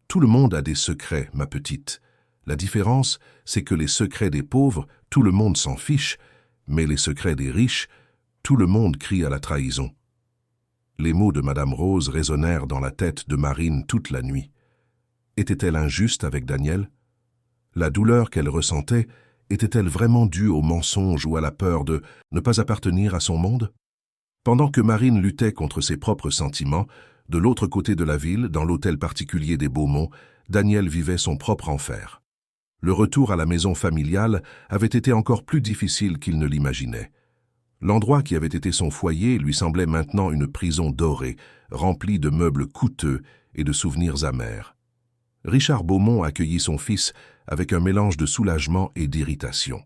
Tout le monde a des secrets, ma petite. La différence, c'est que les secrets des pauvres, tout le monde s'en fiche, Mais les secrets des riches, tout le monde crie à la trahison. Les mots de Madame Rose résonnèrent dans la tête de Marine toute la nuit. Était-elle injuste avec Daniel? La douleur qu'elle ressentait était-elle vraiment due au mensonge ou à la peur de ne pas appartenir à son monde? Pendant que Marine luttait contre ses propres sentiments, de l'autre côté de la ville, dans l'hôtel particulier des Beaumont, Daniel vivait son propre enfer. Le retour à la maison familiale avait été encore plus difficile qu'il ne l'imaginait. L'endroit qui avait été son foyer lui semblait maintenant une prison dorée, remplie de meubles coûteux et de souvenirs amers. Richard Beaumont accueillit son fils avec un mélange de soulagement et d'irritation.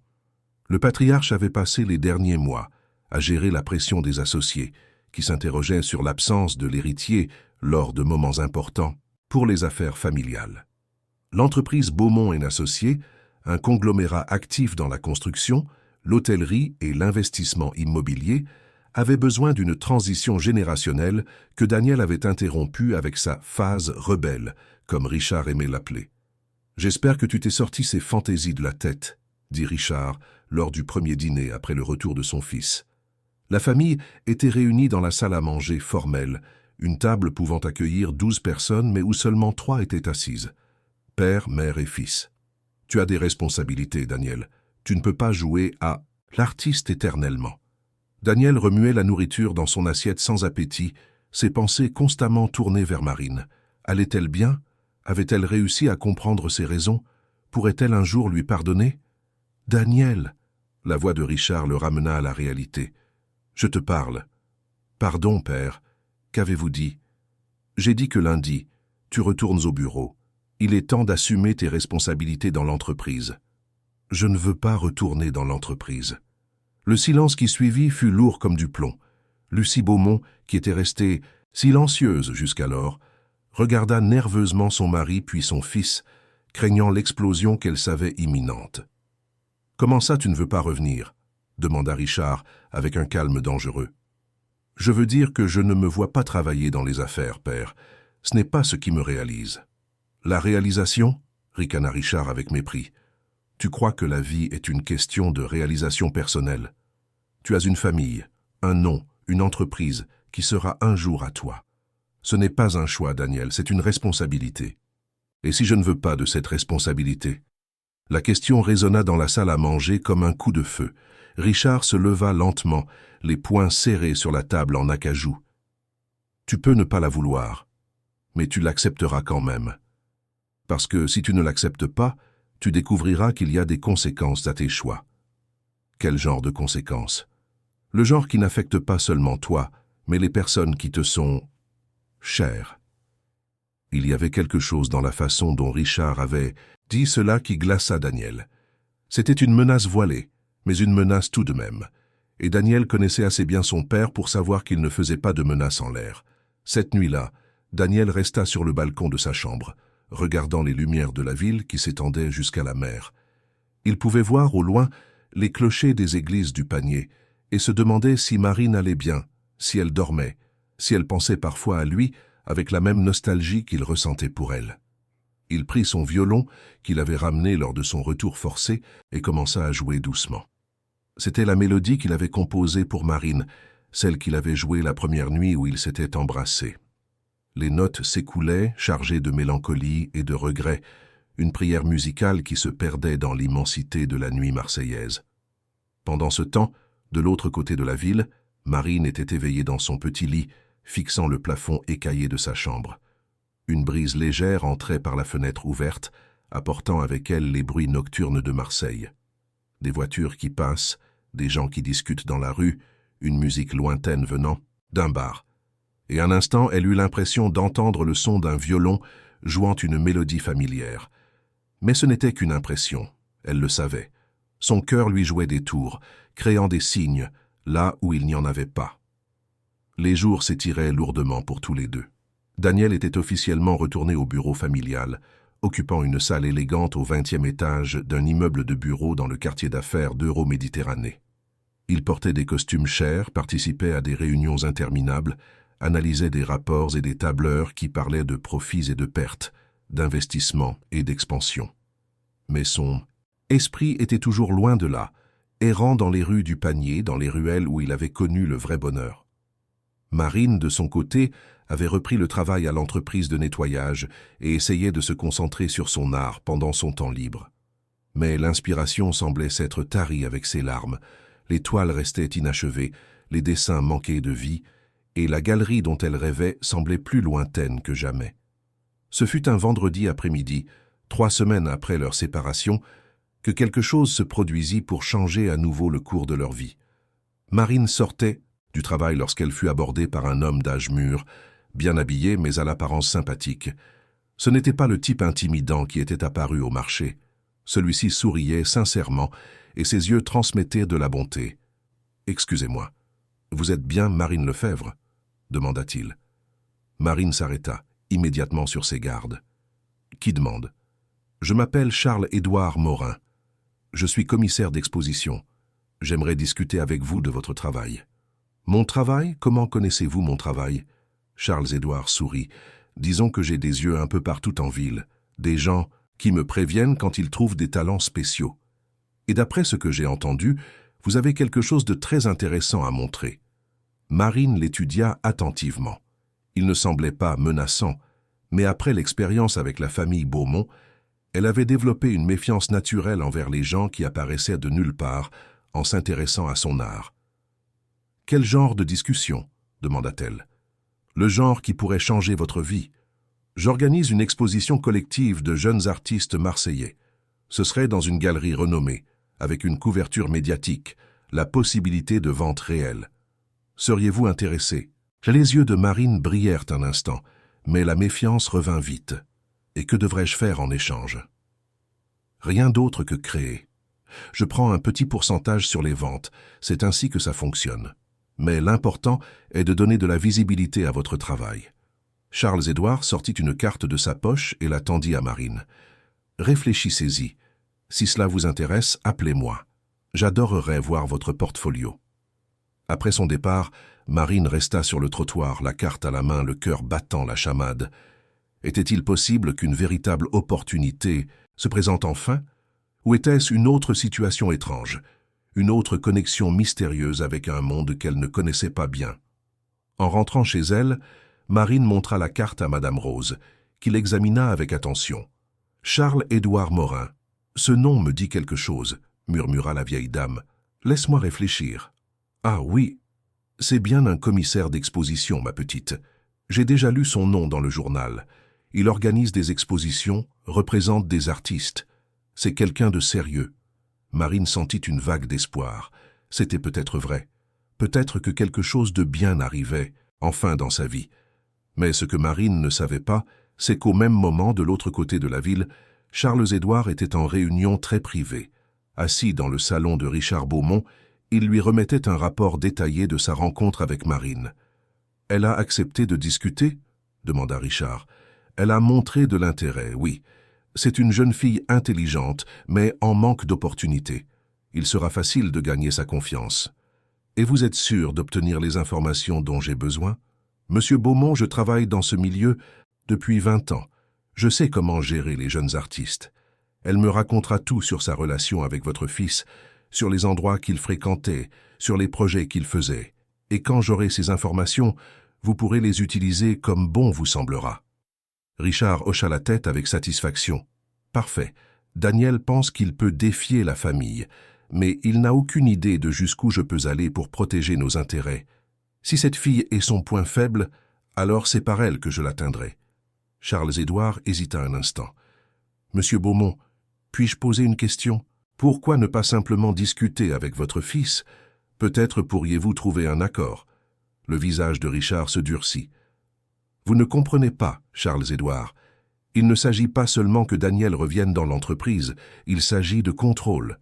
Le patriarche avait passé les derniers mois à gérer la pression des associés, qui s'interrogeaient sur l'absence de l'héritier lors de moments importants pour les affaires familiales. L'entreprise Beaumont & Associés, un conglomérat actif dans la construction, l'hôtellerie et l'investissement immobilier, avait besoin d'une transition générationnelle que Daniel avait interrompue avec sa phase rebelle, comme Richard aimait l'appeler. « J'espère que tu t'es sorti ces fantaisies de la tête », dit Richard lors du premier dîner après le retour de son fils. La famille était réunie dans la salle à manger formelle, une table pouvant accueillir 12 personnes mais où seulement 3 étaient assises. Père, mère et fils. « Tu as des responsabilités, Daniel. Tu ne peux pas jouer à l'artiste éternellement. » Daniel remuait la nourriture dans son assiette sans appétit, ses pensées constamment tournées vers Marine. Allait-elle bien? Avait-elle réussi à comprendre ses raisons? Pourrait-elle un jour lui pardonner? « Daniel !» La voix de Richard le ramena à la réalité. « Je te parle. »« Pardon, père. Qu'avez-vous dit ?»« J'ai dit que lundi, tu retournes au bureau. Il est temps d'assumer tes responsabilités dans l'entreprise. »« Je ne veux pas retourner dans l'entreprise. » Le silence qui suivit fut lourd comme du plomb. Lucie Beaumont, qui était restée silencieuse jusqu'alors, regarda nerveusement son mari puis son fils, craignant l'explosion qu'elle savait imminente. « Comment ça tu ne veux pas revenir ?» demanda Richard avec un calme dangereux. « Je veux dire que je ne me vois pas travailler dans les affaires, père. Ce n'est pas ce qui me réalise. »« La réalisation ?» ricana Richard avec mépris. « Tu crois que la vie est une question de réalisation personnelle. Tu as une famille, un nom, une entreprise qui sera un jour à toi. Ce n'est pas un choix, Daniel, c'est une responsabilité. Et si je ne veux pas de cette responsabilité ?» La question résonna dans la salle à manger comme un coup de feu. Richard se leva lentement, les poings serrés sur la table en acajou. « Tu peux ne pas la vouloir, mais tu l'accepteras quand même. Parce que si tu ne l'acceptes pas, tu découvriras qu'il y a des conséquences à tes choix. » Quel genre de conséquences? Le genre qui n'affecte pas seulement toi, mais les personnes qui te sont chères. Il y avait quelque chose dans la façon dont Richard avait dit cela qui glaça Daniel. C'était une menace voilée, mais une menace tout de même. Et Daniel connaissait assez bien son père pour savoir qu'il ne faisait pas de menace en l'air. Cette nuit-là, Daniel resta sur le balcon de sa chambre, regardant les lumières de la ville qui s'étendaient jusqu'à la mer. Il pouvait voir au loin les clochers des églises du panier et se demandait si Marine allait bien, si elle dormait, si elle pensait parfois à lui avec la même nostalgie qu'il ressentait pour elle. Il prit son violon qu'il avait ramené lors de son retour forcé et commença à jouer doucement. C'était la mélodie qu'il avait composée pour Marine, celle qu'il avait jouée la première nuit où ils s'étaient embrassés. Les notes s'écoulaient, chargées de mélancolie et de regret, une prière musicale qui se perdait dans l'immensité de la nuit marseillaise. Pendant ce temps, de l'autre côté de la ville, Marine était éveillée dans son petit lit, fixant le plafond écaillé de sa chambre. Une brise légère entrait par la fenêtre ouverte, apportant avec elle les bruits nocturnes de Marseille. Des voitures qui passent, des gens qui discutent dans la rue, une musique lointaine venant d'un bar. Et un instant, elle eut l'impression d'entendre le son d'un violon jouant une mélodie familière. Mais ce n'était qu'une impression, elle le savait. Son cœur lui jouait des tours, créant des signes, là où il n'y en avait pas. Les jours s'étiraient lourdement pour tous les deux. Daniel était officiellement retourné au bureau familial, occupant une salle élégante au 20e étage d'un immeuble de bureaux dans le quartier d'affaires d'Euroméditerranée. Il portait des costumes chers, participait à des réunions interminables, analysait des rapports et des tableurs qui parlaient de profits et de pertes, d'investissements et d'expansion. Mais son esprit était toujours loin de là, errant dans les rues du Panier, dans les ruelles où il avait connu le vrai bonheur. Marine, de son côté, avait repris le travail à l'entreprise de nettoyage et essayait de se concentrer sur son art pendant son temps libre. Mais l'inspiration semblait s'être tarie avec ses larmes, les toiles restaient inachevées, les dessins manquaient de vie, et la galerie dont elle rêvait semblait plus lointaine que jamais. Ce fut un vendredi après-midi, 3 semaines après leur séparation, que quelque chose se produisit pour changer à nouveau le cours de leur vie. Marine sortait du travail lorsqu'elle fut abordée par un homme d'âge mûr, bien habillé mais à l'apparence sympathique. Ce n'était pas le type intimidant qui était apparu au marché. Celui-ci souriait sincèrement et ses yeux transmettaient de la bonté. « Excusez-moi, vous êtes bien Marine Lefebvre ?» demanda-t-il. Marine s'arrêta, immédiatement sur ses gardes. « Qui demande ?»« Je m'appelle Charles-Édouard Morin. Je suis commissaire d'exposition. J'aimerais discuter avec vous de votre travail. » « Mon travail? Comment connaissez-vous mon travail ?» Charles-Édouard sourit. « Disons que j'ai des yeux un peu partout en ville, des gens qui me préviennent quand ils trouvent des talents spéciaux. Et d'après ce que j'ai entendu, vous avez quelque chose de très intéressant à montrer. » Marine l'étudia attentivement. Il ne semblait pas menaçant, mais après l'expérience avec la famille Beaumont, elle avait développé une méfiance naturelle envers les gens qui apparaissaient de nulle part en s'intéressant à son art. « Quel genre de discussion ?» demanda-t-elle. « Le genre qui pourrait changer votre vie. J'organise une exposition collective de jeunes artistes marseillais. Ce serait dans une galerie renommée, avec une couverture médiatique, la possibilité de vente réelle. Seriez-vous intéressé ?» Les yeux de Marine brillèrent un instant, mais la méfiance revint vite. Et que devrais-je faire en échange? Rien d'autre que créer. Je prends un petit pourcentage sur les ventes, c'est ainsi que ça fonctionne. Mais l'important est de donner de la visibilité à votre travail. Charles-Édouard sortit une carte de sa poche et la tendit à Marine. Réfléchissez-y. Si cela vous intéresse, appelez-moi. J'adorerais voir votre portfolio. Après son départ, Marine resta sur le trottoir, la carte à la main, le cœur battant la chamade. Était-il possible qu'une véritable opportunité se présente enfin? Ou était-ce une autre situation étrange, une autre connexion mystérieuse avec un monde qu'elle ne connaissait pas bien? En rentrant chez elle, Marine montra la carte à Madame Rose, qui l'examina avec attention. « Charles-Édouard Morin. Ce nom me dit quelque chose, » murmura la vieille dame. « Laisse-moi réfléchir. »« Ah oui, c'est bien un commissaire d'exposition, ma petite. J'ai déjà lu son nom dans le journal. Il organise des expositions, représente des artistes. C'est quelqu'un de sérieux. » Marine sentit une vague d'espoir. C'était peut-être vrai. Peut-être que quelque chose de bien arrivait, enfin dans sa vie. Mais ce que Marine ne savait pas, c'est qu'au même moment, de l'autre côté de la ville, Charles-Édouard était en réunion très privée. Assis dans le salon de Richard Beaumont, il lui remettait un rapport détaillé de sa rencontre avec Marine. « Elle a accepté de discuter ?» demanda Richard. « Elle a montré de l'intérêt, oui. C'est une jeune fille intelligente, mais en manque d'opportunités. Il sera facile de gagner sa confiance. Et vous êtes sûr d'obtenir les informations dont j'ai besoin? Monsieur Beaumont, je travaille dans ce milieu depuis 20 ans. Je sais comment gérer les jeunes artistes. Elle me racontera tout sur sa relation avec votre fils, sur les endroits qu'il fréquentait, sur les projets qu'il faisait. Et quand j'aurai ces informations, vous pourrez les utiliser comme bon vous semblera. » Richard hocha la tête avec satisfaction. « Parfait. Daniel pense qu'il peut défier la famille, mais il n'a aucune idée de jusqu'où je peux aller pour protéger nos intérêts. Si cette fille est son point faible, alors c'est par elle que je l'atteindrai. » Charles-Édouard hésita un instant. « Monsieur Beaumont, puis-je poser une question? Pourquoi ne pas simplement discuter avec votre fils? Peut-être pourriez-vous trouver un accord. » Le visage de Richard se durcit. « Vous ne comprenez pas, Charles-Édouard. Il ne s'agit pas seulement que Daniel revienne dans l'entreprise, il s'agit de contrôle.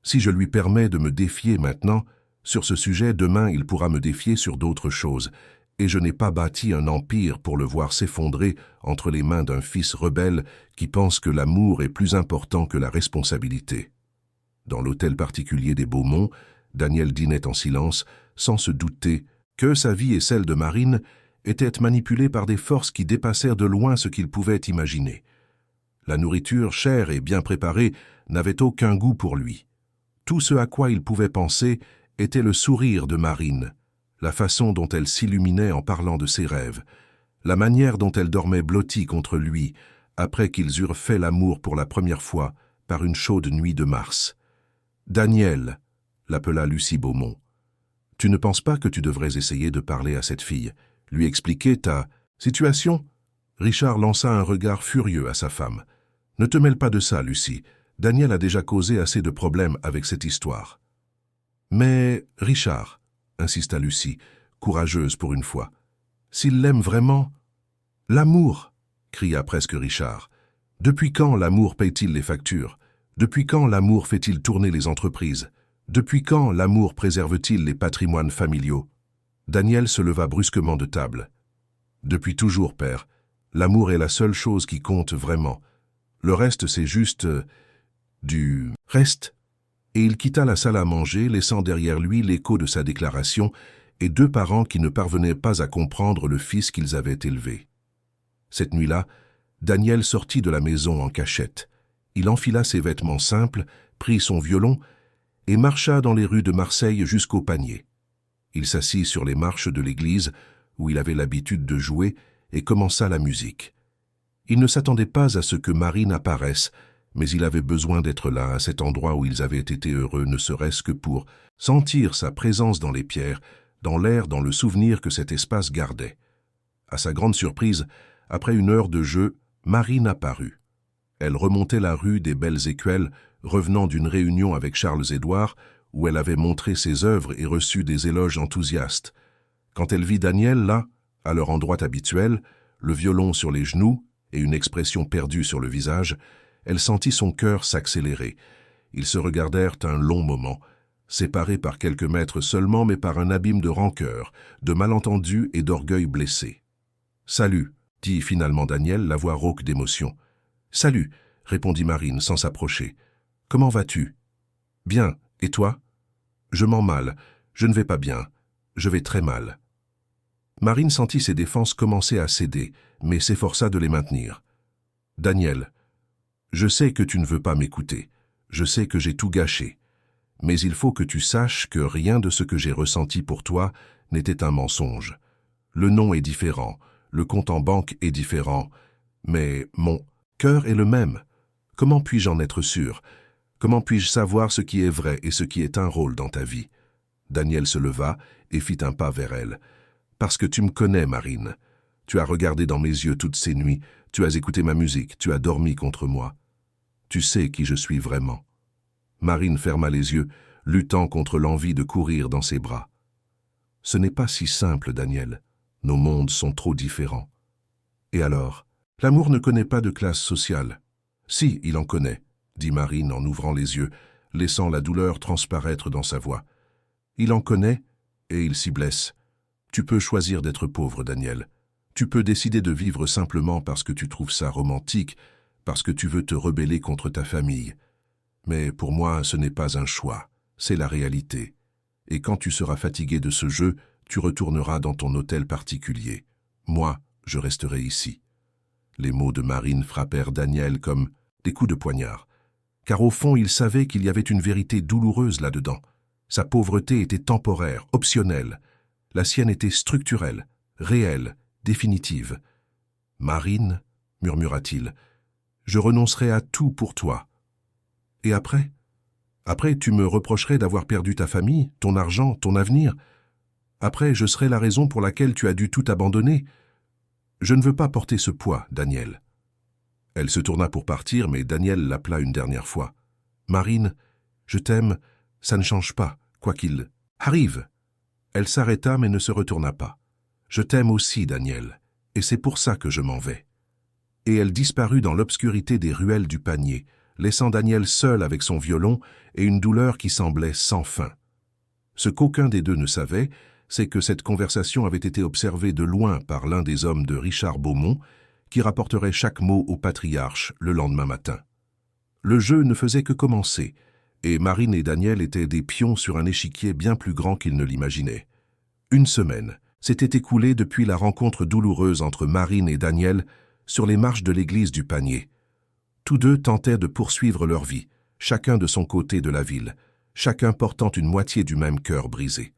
Si je lui permets de me défier maintenant, sur ce sujet, demain il pourra me défier sur d'autres choses, et je n'ai pas bâti un empire pour le voir s'effondrer entre les mains d'un fils rebelle qui pense que l'amour est plus important que la responsabilité. » Dans l'hôtel particulier des Beaumont, Daniel dînait en silence, sans se douter que sa vie et celle de Marine étaient manipulées par des forces qui dépassèrent de loin ce qu'il pouvait imaginer. La nourriture chère et bien préparée n'avait aucun goût pour lui. Tout ce à quoi il pouvait penser était le sourire de Marine, la façon dont elle s'illuminait en parlant de ses rêves, la manière dont elle dormait blottie contre lui après qu'ils eurent fait l'amour pour la première fois par une chaude nuit de mars. « Daniel », l'appela Lucie Beaumont. « Tu ne penses pas que tu devrais essayer de parler à cette fille, lui expliquer ta situation ?» Richard lança un regard furieux à sa femme. « Ne te mêle pas de ça, Lucie. Daniel a déjà causé assez de problèmes avec cette histoire. »« Mais, Richard, » insista Lucie, courageuse pour une fois, « s'il l'aime vraiment... » « L'amour !» cria presque Richard. « Depuis quand l'amour paye-t-il les factures? Depuis quand l'amour fait-il tourner les entreprises? Depuis quand l'amour préserve-t-il les patrimoines familiaux ?» Daniel se leva brusquement de table. « Depuis toujours, père. L'amour est la seule chose qui compte vraiment. Le reste, c'est juste... du reste. » Et il quitta la salle à manger, laissant derrière lui l'écho de sa déclaration et deux parents qui ne parvenaient pas à comprendre le fils qu'ils avaient élevé. Cette nuit-là, Daniel sortit de la maison en cachette. Il enfila ses vêtements simples, prit son violon et marcha dans les rues de Marseille jusqu'au panier. Il s'assit sur les marches de l'église, où il avait l'habitude de jouer, et commença la musique. Il ne s'attendait pas à ce que Marine apparaisse, mais il avait besoin d'être là, à cet endroit où ils avaient été heureux, ne serait-ce que pour sentir sa présence dans les pierres, dans l'air, dans le souvenir que cet espace gardait. À sa grande surprise, après une heure de jeu, Marine apparut. Elle remontait la rue des Belles Écuelles, revenant d'une réunion avec Charles-Édouard, où elle avait montré ses œuvres et reçu des éloges enthousiastes. Quand elle vit Daniel là, à leur endroit habituel, le violon sur les genoux et une expression perdue sur le visage, elle sentit son cœur s'accélérer. Ils se regardèrent un long moment, séparés par quelques mètres seulement, mais par un abîme de rancœur, de malentendus et d'orgueil blessé. « Salut !» dit finalement Daniel, la voix rauque d'émotion. « Salut !» répondit Marine sans s'approcher. « Comment vas-tu ?»« Bien, et toi ?»« Je mens mal, je ne vais pas bien, je vais très mal. » Marine sentit ses défenses commencer à céder, mais s'efforça de les maintenir. « Daniel, je sais que tu ne veux pas m'écouter, je sais que j'ai tout gâché, mais il faut que tu saches que rien de ce que j'ai ressenti pour toi n'était un mensonge. Le nom est différent, le compte en banque est différent, mais mon cœur est le même. Comment puis-je en être sûr? Comment puis-je savoir ce qui est vrai et ce qui est un rôle dans ta vie ?» Daniel se leva et fit un pas vers elle. « Parce que tu me connais, Marine. Tu as regardé dans mes yeux toutes ces nuits, tu as écouté ma musique, tu as dormi contre moi. Tu sais qui je suis vraiment. » Marine ferma les yeux, luttant contre l'envie de courir dans ses bras. « Ce n'est pas si simple, Daniel. Nos mondes sont trop différents. » « Et alors, l'amour ne connaît pas de classe sociale. »« Si, il en connaît, » dit Marine en ouvrant les yeux, laissant la douleur transparaître dans sa voix. « Il en connaît, et il s'y blesse. Tu peux choisir d'être pauvre, Daniel. Tu peux décider de vivre simplement parce que tu trouves ça romantique, parce que tu veux te rebeller contre ta famille. Mais pour moi, ce n'est pas un choix, c'est la réalité. Et quand tu seras fatigué de ce jeu, tu retourneras dans ton hôtel particulier. Moi, je resterai ici. » Les mots de Marine frappèrent Daniel comme des coups de poignard, car au fond, il savait qu'il y avait une vérité douloureuse là-dedans. Sa pauvreté était temporaire, optionnelle. La sienne était structurelle, réelle, définitive. « Marine, » murmura-t-il, « je renoncerai à tout pour toi. » « Et après ? Après, tu me reprocherais d'avoir perdu ta famille, ton argent, ton avenir. Après, je serai la raison pour laquelle tu as dû tout abandonner. Je ne veux pas porter ce poids, Daniel. » Elle se tourna pour partir, mais Daniel l'appela une dernière fois. « Marine, je t'aime, ça ne change pas, quoi qu'il arrive. » Elle s'arrêta, mais ne se retourna pas. « Je t'aime aussi, Daniel, et c'est pour ça que je m'en vais. » Et elle disparut dans l'obscurité des ruelles du panier, laissant Daniel seul avec son violon et une douleur qui semblait sans fin. Ce qu'aucun des deux ne savait, c'est que cette conversation avait été observée de loin par l'un des hommes de Richard Beaumont, qui rapporterait chaque mot au patriarche le lendemain matin. Le jeu ne faisait que commencer, et Marine et Daniel étaient des pions sur un échiquier bien plus grand qu'ils ne l'imaginaient. Une semaine s'était écoulée depuis la rencontre douloureuse entre Marine et Daniel sur les marches de l'église du Panier. Tous deux tentaient de poursuivre leur vie, chacun de son côté de la ville. chacun portant une moitié du même cœur brisé.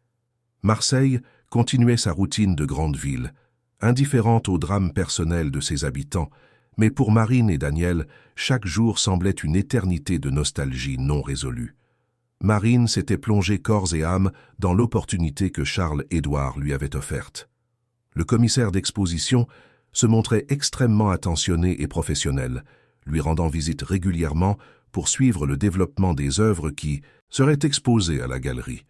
Marseille continuait sa routine de grande ville, indifférente au drame personnel de ses habitants, mais pour Marine et Daniel, chaque jour semblait une éternité de nostalgie non résolue. Marine s'était plongée corps et âme dans l'opportunité que Charles-Édouard lui avait offerte. Le commissaire d'exposition se montrait extrêmement attentionné et professionnel, lui rendant visite régulièrement pour suivre le développement des œuvres qui seraient exposées à la galerie.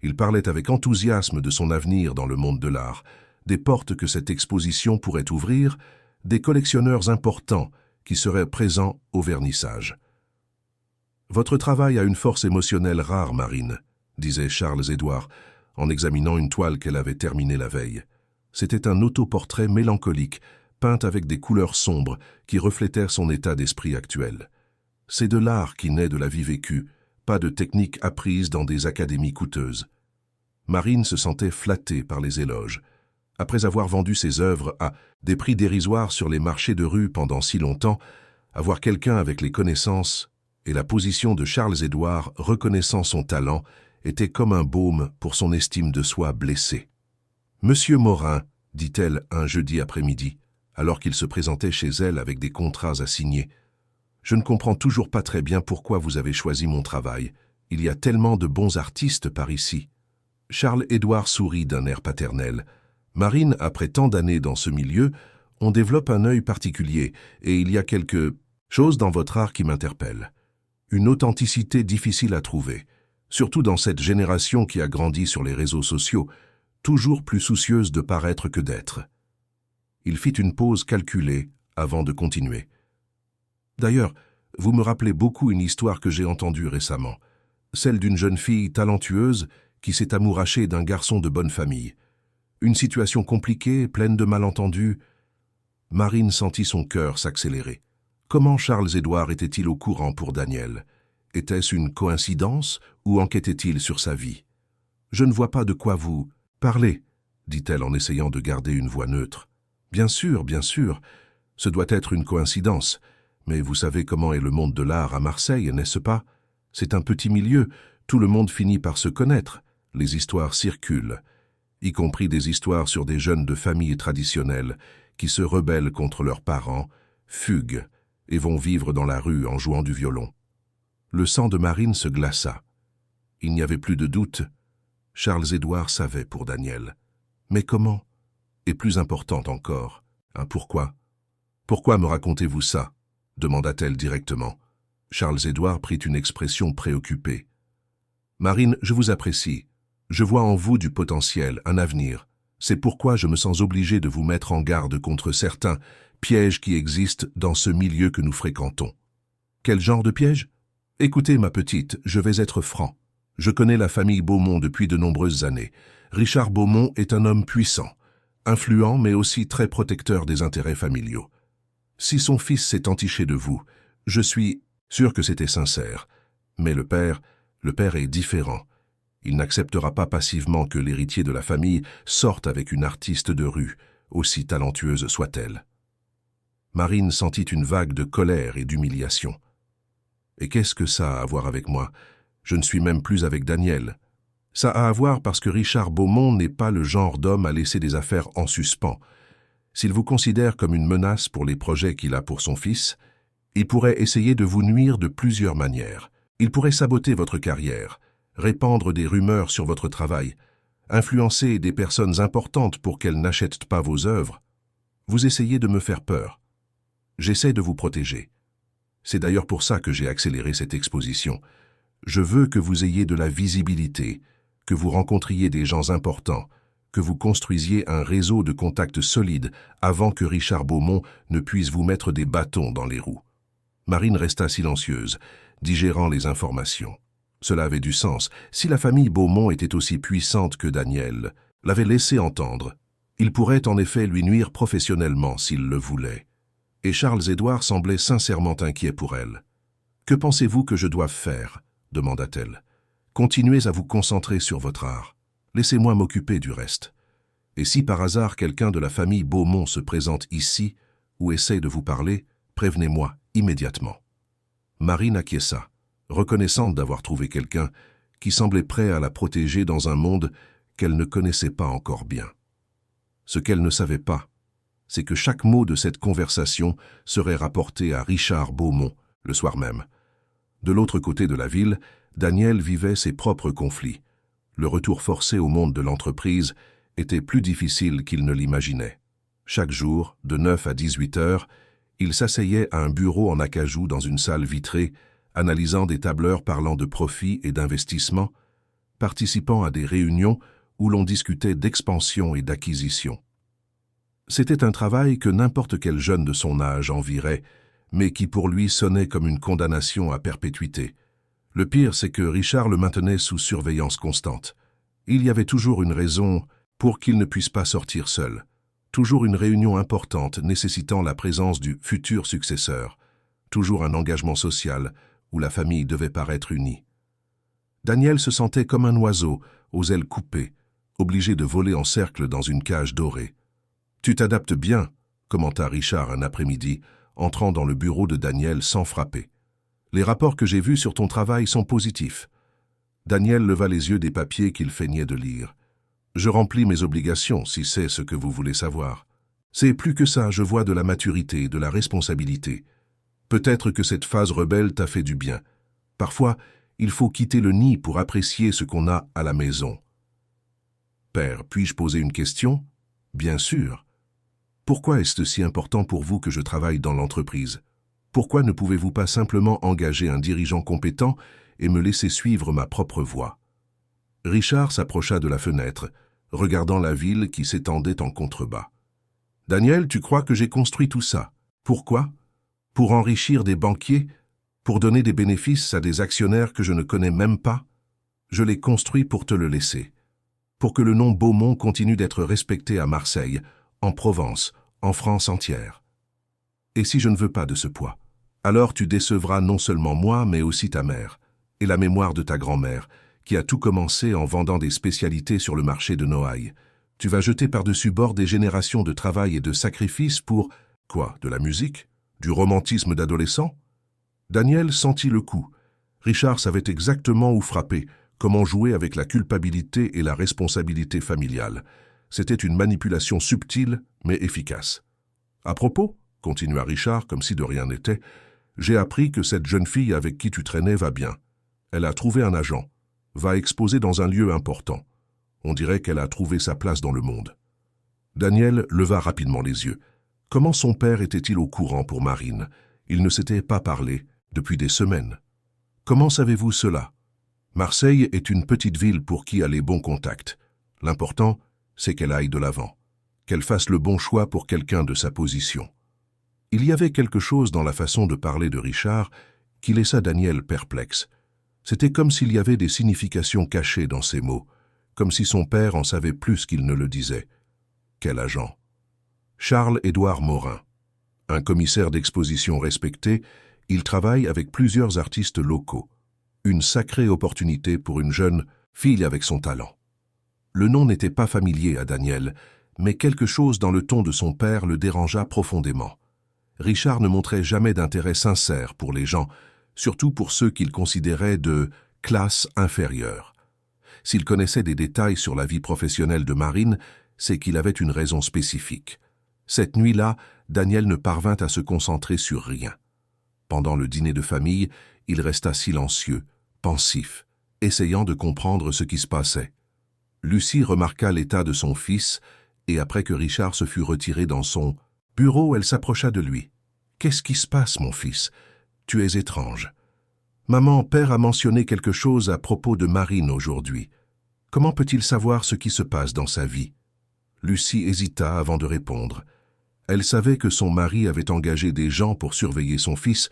Il parlait avec enthousiasme de son avenir dans le monde de l'art, des portes que cette exposition pourrait ouvrir, des collectionneurs importants qui seraient présents au vernissage. « Votre travail a une force émotionnelle rare, Marine, » disait Charles-Édouard, en examinant une toile qu'elle avait terminée la veille. C'était un autoportrait mélancolique, peint avec des couleurs sombres qui reflétèrent son état d'esprit actuel. C'est de l'art qui naît de la vie vécue, pas de technique apprise dans des académies coûteuses. Marine se sentait flattée par les éloges. Après avoir vendu ses œuvres à des prix dérisoires sur les marchés de rue pendant si longtemps, avoir quelqu'un avec les connaissances et la position de Charles-Édouard reconnaissant son talent était comme un baume pour son estime de soi blessée. « Monsieur Morin, » dit-elle un jeudi après-midi, alors qu'il se présentait chez elle avec des contrats à signer, « je ne comprends toujours pas très bien pourquoi vous avez choisi mon travail. Il y a tellement de bons artistes par ici. » Charles-Édouard sourit d'un air paternel. Marine, après tant d'années dans ce milieu, on développe un œil particulier et il y a quelque chose dans votre art qui m'interpelle. Une authenticité difficile à trouver, surtout dans cette génération qui a grandi sur les réseaux sociaux, toujours plus soucieuse de paraître que d'être. Il fit une pause calculée avant de continuer. D'ailleurs, vous me rappelez beaucoup une histoire que j'ai entendue récemment, celle d'une jeune fille talentueuse qui s'est amourachée d'un garçon de bonne famille. Une situation compliquée, pleine de malentendus. Marine sentit son cœur s'accélérer. Comment Charles-Édouard était-il au courant pour Daniel? Était-ce une coïncidence ou enquêtait-il sur sa vie? « Je ne vois pas de quoi vous parlez, » dit-elle en essayant de garder une voix neutre. « Bien sûr, ce doit être une coïncidence. Mais vous savez comment est le monde de l'art à Marseille, n'est-ce pas? C'est un petit milieu, tout le monde finit par se connaître. Les histoires circulent, y compris des histoires sur des jeunes de familles traditionnelles qui se rebellent contre leurs parents, fuguent et vont vivre dans la rue en jouant du violon. » Le sang de Marine se glaça. Il n'y avait plus de doute. Charles-Édouard savait pour Daniel. Mais comment? Et plus important encore, pourquoi? Pourquoi me racontez-vous ça? Demanda-t-elle directement. Charles-Édouard prit une expression préoccupée. Marine, je vous apprécie. Je vois en vous du potentiel, un avenir. C'est pourquoi je me sens obligé de vous mettre en garde contre certains pièges qui existent dans ce milieu que nous fréquentons. Quel genre de piège? Écoutez, ma petite, je vais être franc. Je connais la famille Beaumont depuis de nombreuses années. Richard Beaumont est un homme puissant, influent mais aussi très protecteur des intérêts familiaux. Si son fils s'est entiché de vous, je suis sûr que c'était sincère. Mais le père est différent. Il n'acceptera pas passivement que l'héritier de la famille sorte avec une artiste de rue, aussi talentueuse soit-elle. Marine sentit une vague de colère et d'humiliation. Et qu'est-ce que ça a à voir avec moi? Je ne suis même plus avec Daniel. Ça a à voir parce que Richard Beaumont n'est pas le genre d'homme à laisser des affaires en suspens. S'il vous considère comme une menace pour les projets qu'il a pour son fils, il pourrait essayer de vous nuire de plusieurs manières. Il pourrait saboter votre carrière, répandre des rumeurs sur votre travail, influencer des personnes importantes pour qu'elles n'achètent pas vos œuvres. Vous essayez de me faire peur. J'essaie de vous protéger. C'est d'ailleurs pour ça que j'ai accéléré cette exposition. Je veux que vous ayez de la visibilité, que vous rencontriez des gens importants, que vous construisiez un réseau de contacts solides avant que Richard Beaumont ne puisse vous mettre des bâtons dans les roues. Marine resta silencieuse, digérant les informations. Cela avait du sens. Si la famille Beaumont était aussi puissante que Daniel l'avait laissé entendre, il pourrait en effet lui nuire professionnellement s'il le voulait. Et Charles-Édouard semblait sincèrement inquiet pour elle. « Que pensez-vous que je doive faire ?» demanda-t-elle. « Continuez à vous concentrer sur votre art. Laissez-moi m'occuper du reste. Et si par hasard quelqu'un de la famille Beaumont se présente ici ou essaie de vous parler, prévenez-moi immédiatement. » Marine acquiesça, reconnaissante d'avoir trouvé quelqu'un qui semblait prêt à la protéger dans un monde qu'elle ne connaissait pas encore bien. Ce qu'elle ne savait pas, c'est que chaque mot de cette conversation serait rapporté à Richard Beaumont le soir même. De l'autre côté de la ville, Daniel vivait ses propres conflits. Le retour forcé au monde de l'entreprise était plus difficile qu'il ne l'imaginait. Chaque jour, de 9 à 18 heures, il s'asseyait à un bureau en acajou dans une salle vitrée, analysant des tableurs parlant de profit et d'investissement, participant à des réunions où l'on discutait d'expansion et d'acquisition. C'était un travail que n'importe quel jeune de son âge envierait, mais qui pour lui sonnait comme une condamnation à perpétuité. Le pire, c'est que Richard le maintenait sous surveillance constante. Il y avait toujours une raison pour qu'il ne puisse pas sortir seul. Toujours une réunion importante nécessitant la présence du futur successeur. Toujours un engagement social où la famille devait paraître unie. Daniel se sentait comme un oiseau aux ailes coupées, obligé de voler en cercle dans une cage dorée. « Tu t'adaptes bien », commenta Richard un après-midi, entrant dans le bureau de Daniel sans frapper. « Les rapports que j'ai vus sur ton travail sont positifs. » Daniel leva les yeux des papiers qu'il feignait de lire. « Je remplis mes obligations, si c'est ce que vous voulez savoir. C'est plus que ça, je vois de la maturité, de la responsabilité. Peut-être que cette phase rebelle t'a fait du bien. Parfois, il faut quitter le nid pour apprécier ce qu'on a à la maison. »« Père, puis-je poser une question ?»« Bien sûr. Pourquoi est-ce si important pour vous que je travaille dans l'entreprise? Pourquoi ne pouvez-vous pas simplement engager un dirigeant compétent et me laisser suivre ma propre voie ?» Richard s'approcha de la fenêtre, regardant la ville qui s'étendait en contrebas. « Daniel, tu crois que j'ai construit tout ça? Pourquoi? Pour enrichir des banquiers? Pour donner des bénéfices à des actionnaires que je ne connais même pas? Je l'ai construit pour te le laisser. Pour que le nom Beaumont continue d'être respecté à Marseille, en Provence, en France entière. Et si je ne veux pas de ce poids, alors tu décevras non seulement moi, mais aussi ta mère, et la mémoire de ta grand-mère, qui a tout commencé en vendant des spécialités sur le marché de Noailles. Tu vas jeter par-dessus bord des générations de travail et de sacrifices pour... Quoi, de la musique? Du romantisme d'adolescent? Daniel sentit le coup. Richard savait exactement où frapper, comment jouer avec la culpabilité et la responsabilité familiale. C'était une manipulation subtile, mais efficace. « À propos, » continua Richard comme si de rien n'était, « j'ai appris que cette jeune fille avec qui tu traînais va bien. Elle a trouvé un agent, va exposer dans un lieu important. On dirait qu'elle a trouvé sa place dans le monde. » Daniel leva rapidement les yeux. Comment son père était-il au courant pour Marine? Il ne s'était pas parlé depuis des semaines. Comment savez-vous cela? Marseille est une petite ville pour qui a les bons contacts. L'important, c'est qu'elle aille de l'avant, qu'elle fasse le bon choix pour quelqu'un de sa position. Il y avait quelque chose dans la façon de parler de Richard qui laissa Daniel perplexe. C'était comme s'il y avait des significations cachées dans ces mots, comme si son père en savait plus qu'il ne le disait. Quel agent? Charles-Édouard Morin. Un commissaire d'exposition respecté, il travaille avec plusieurs artistes locaux. Une sacrée opportunité pour une jeune fille avec son talent. Le nom n'était pas familier à Daniel, mais quelque chose dans le ton de son père le dérangea profondément. Richard ne montrait jamais d'intérêt sincère pour les gens, surtout pour ceux qu'il considérait de classe inférieure. S'il connaissait des détails sur la vie professionnelle de Marine, c'est qu'il avait une raison spécifique. Cette nuit-là, Daniel ne parvint à se concentrer sur rien. Pendant le dîner de famille, il resta silencieux, pensif, essayant de comprendre ce qui se passait. Lucie remarqua l'état de son fils, et après que Richard se fut retiré dans son bureau, elle s'approcha de lui. « Qu'est-ce qui se passe, mon fils? Tu es étrange. Maman, père a mentionné quelque chose à propos de Marine aujourd'hui. Comment peut-il savoir ce qui se passe dans sa vie ?» Lucie hésita avant de répondre. Elle savait que son mari avait engagé des gens pour surveiller son fils,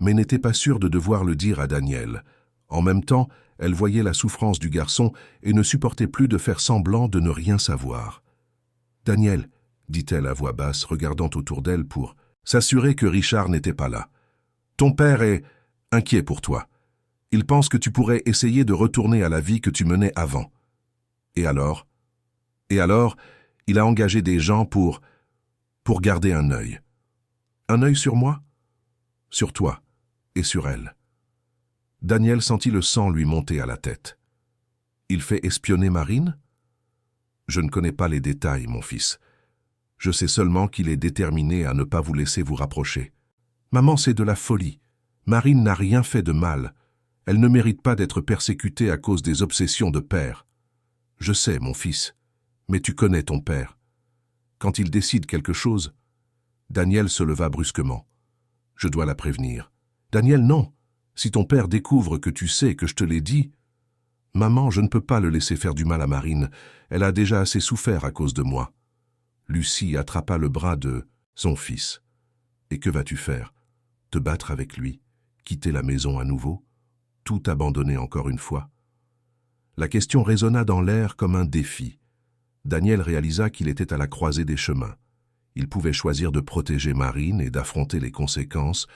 mais n'était pas sûre de devoir le dire à Daniel. En même temps, elle voyait la souffrance du garçon et ne supportait plus de faire semblant de ne rien savoir. « Daniel, » dit-elle à voix basse, regardant autour d'elle pour s'assurer que Richard n'était pas là. « Ton père est inquiet pour toi. Il pense que tu pourrais essayer de retourner à la vie que tu menais avant. Et alors? Et alors, il a engagé des gens pour garder un œil. Un œil sur moi? Sur toi et sur elle. » Daniel sentit le sang lui monter à la tête. Il fait espionner Marine? Je ne connais pas les détails, mon fils. Je sais seulement qu'il est déterminé à ne pas vous laisser vous rapprocher. Maman, c'est de la folie. Marine n'a rien fait de mal. Elle ne mérite pas d'être persécutée à cause des obsessions de père. Je sais, mon fils, mais tu connais ton père. Quand il décide quelque chose... Daniel se leva brusquement. Je dois la prévenir. Daniel, non. Si ton père découvre que tu sais que je te l'ai dit... Maman, je ne peux pas le laisser faire du mal à Marine. Elle a déjà assez souffert à cause de moi. Lucie attrapa le bras de son fils. Et que vas-tu faire? Te battre avec lui? Quitter la maison à nouveau? Tout abandonner encore une fois? La question résonna dans l'air comme un défi. Daniel réalisa qu'il était à la croisée des chemins. Il pouvait choisir de protéger Marine et d'affronter les conséquences,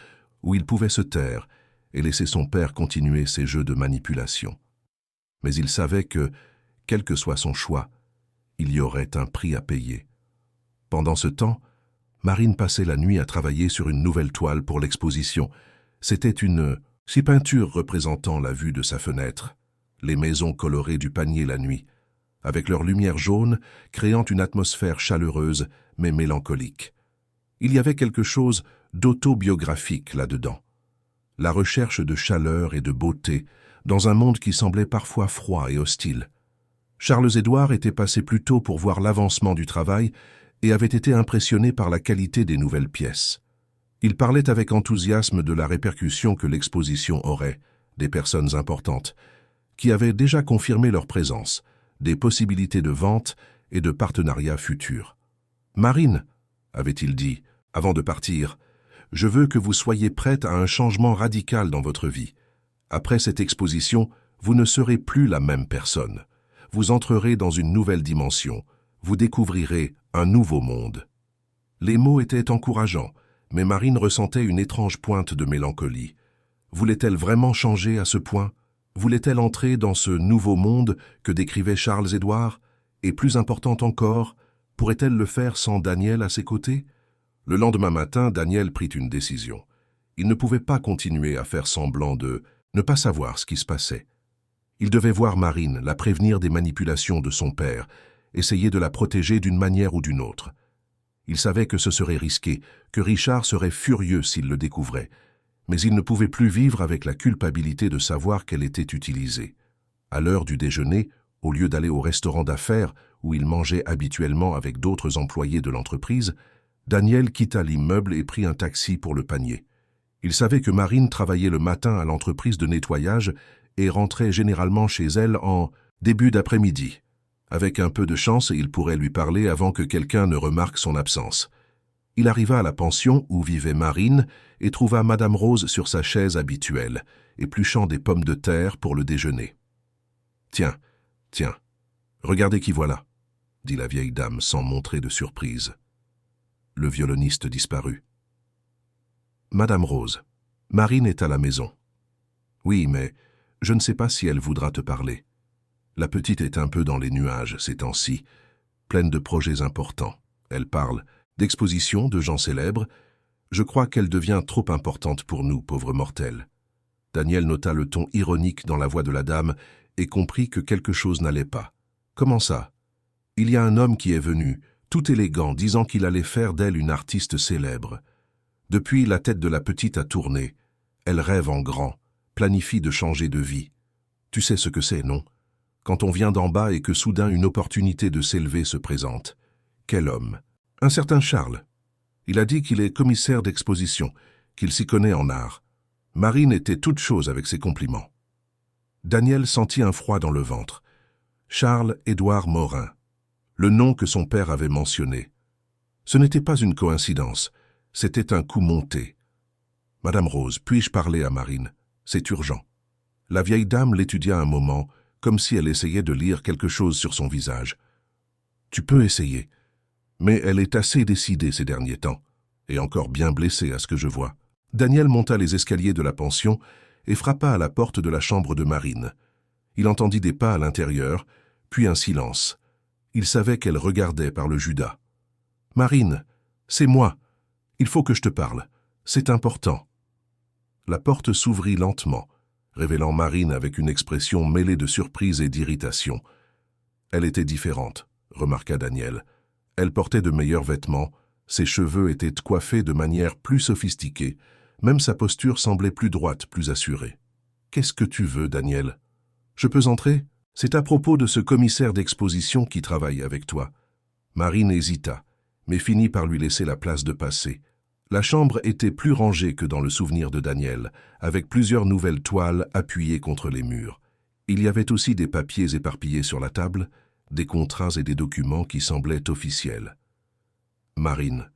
ou il pouvait se taire et laisser son père continuer ses jeux de manipulation. Mais il savait que, quel que soit son choix, il y aurait un prix à payer. Pendant ce temps, Marine passait la nuit à travailler sur une nouvelle toile pour l'exposition. C'était une peinture représentant la vue de sa fenêtre, les maisons colorées du panier la nuit, avec leur lumière jaune créant une atmosphère chaleureuse mais mélancolique. Il y avait quelque chose d'autobiographique là-dedans. La recherche de chaleur et de beauté dans un monde qui semblait parfois froid et hostile. Charles-Édouard était passé plus tôt pour voir l'avancement du travail et avait été impressionné par la qualité des nouvelles pièces. Il parlait avec enthousiasme de la répercussion que l'exposition aurait, des personnes importantes, qui avaient déjà confirmé leur présence, des possibilités de vente et de partenariats futurs. « Marine, avait-il dit, avant de partir, je veux que vous soyez prête à un changement radical dans votre vie. Après cette exposition, vous ne serez plus la même personne. Vous entrerez dans une nouvelle dimension. Vous découvrirez un nouveau monde. » Les mots étaient encourageants, mais Marine ressentait une étrange pointe de mélancolie. Voulait-elle vraiment changer à ce point? Voulait-elle entrer dans ce nouveau monde que décrivait Charles-Édouard? Et plus important encore, pourrait-elle le faire sans Daniel à ses côtés? Le lendemain matin, Daniel prit une décision. Il ne pouvait pas continuer à faire semblant de ne pas savoir ce qui se passait. Il devait voir Marine, la prévenir des manipulations de son père, essayer de la protéger d'une manière ou d'une autre. Il savait que ce serait risqué, que Richard serait furieux s'il le découvrait, mais il ne pouvait plus vivre avec la culpabilité de savoir qu'elle était utilisée. À l'heure du déjeuner, au lieu d'aller au restaurant d'affaires où il mangeait habituellement avec d'autres employés de l'entreprise, Daniel quitta l'immeuble et prit un taxi pour le panier. Il savait que Marine travaillait le matin à l'entreprise de nettoyage et rentrait généralement chez elle en début d'après-midi. Avec un peu de chance, il pourrait lui parler avant que quelqu'un ne remarque son absence. Il arriva à la pension où vivait Marine et trouva Madame Rose sur sa chaise habituelle, épluchant des pommes de terre pour le déjeuner. « Tiens, regardez qui voilà » dit la vieille dame sans montrer de surprise. Le violoniste disparut. « Madame Rose, Marine est à la maison. »« Oui, mais je ne sais pas si elle voudra te parler. La petite est un peu dans les nuages ces temps-ci, pleine de projets importants. Elle parle d'expositions de gens célèbres. Je crois qu'elle devient trop importante pour nous, pauvres mortels. » Daniel nota le ton ironique dans la voix de la dame et comprit que quelque chose n'allait pas. « Comment ça? Il y a un homme qui est venu, tout élégant, disant qu'il allait faire d'elle une artiste célèbre. Depuis, la tête de la petite a tourné. Elle rêve en grand, planifie de changer de vie. Tu sais ce que c'est, non? Quand on vient d'en bas et que soudain une opportunité de s'élever se présente. Quel homme? Un certain Charles. Il a dit qu'il est commissaire d'exposition, qu'il s'y connaît en art. Marine était toute chose avec ses compliments. Daniel sentit un froid dans le ventre. Charles-Édouard Morin. Le nom que son père avait mentionné. Ce n'était pas une coïncidence, c'était un coup monté. « Madame Rose, puis-je parler à Marine? C'est urgent. » La vieille dame l'étudia un moment, comme si elle essayait de lire quelque chose sur son visage. « Tu peux essayer, mais elle est assez décidée ces derniers temps, et encore bien blessée à ce que je vois. » Daniel monta les escaliers de la pension et frappa à la porte de la chambre de Marine. Il entendit des pas à l'intérieur, puis un silence. Il savait qu'elle regardait par le judas. « Marine, c'est moi. Il faut que je te parle. C'est important. » La porte s'ouvrit lentement. révélant Marine avec une expression mêlée de surprise et d'irritation. Elle était différente, remarqua Daniel. Elle portait de meilleurs vêtements, ses cheveux étaient coiffés de manière plus sophistiquée, même sa posture semblait plus droite, plus assurée. « Qu'est-ce que tu veux, Daniel ? Je peux entrer ? C'est à propos de ce commissaire d'exposition qui travaille avec toi. » Marine hésita, mais finit par lui laisser la place de passer. La chambre était plus rangée que dans le souvenir de Daniel, avec plusieurs nouvelles toiles appuyées contre les murs. Il y avait aussi des papiers éparpillés sur la table, des contrats et des documents qui semblaient officiels. « Marine,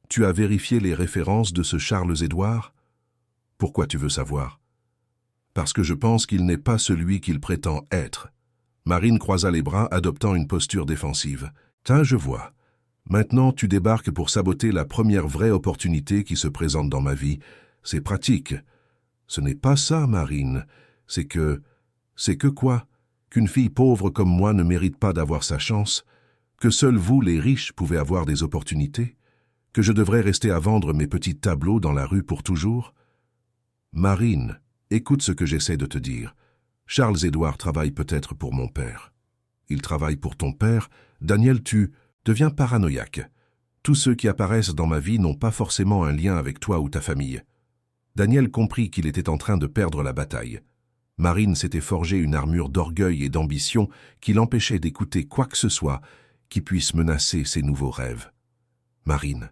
tu as vérifié les références de ce Charles-Édouard ? Pourquoi tu veux savoir ? » « Parce que je pense qu'il n'est pas celui qu'il prétend être. » Marine croisa les bras, adoptant une posture défensive. « Tiens, je vois. Maintenant, tu débarques pour saboter la première vraie opportunité qui se présente dans ma vie. C'est pratique. » « Ce n'est pas ça, Marine. C'est que... » « C'est que quoi ? Qu'une fille pauvre comme moi ne mérite pas d'avoir sa chance ? Que seuls vous, les riches, pouvez avoir des opportunités ? Que je devrais rester à vendre mes petits tableaux dans la rue pour toujours ? Marine, écoute ce que j'essaie de te dire. Charles-Édouard travaille peut-être pour mon père. Il travaille pour ton père. Daniel, tu deviens paranoïaque. Tous ceux qui apparaissent dans ma vie n'ont pas forcément un lien avec toi ou ta famille. Daniel comprit qu'il était en train de perdre la bataille. Marine s'était forgé une armure d'orgueil et d'ambition qui l'empêchait d'écouter quoi que ce soit qui puisse menacer ses nouveaux rêves. Marine,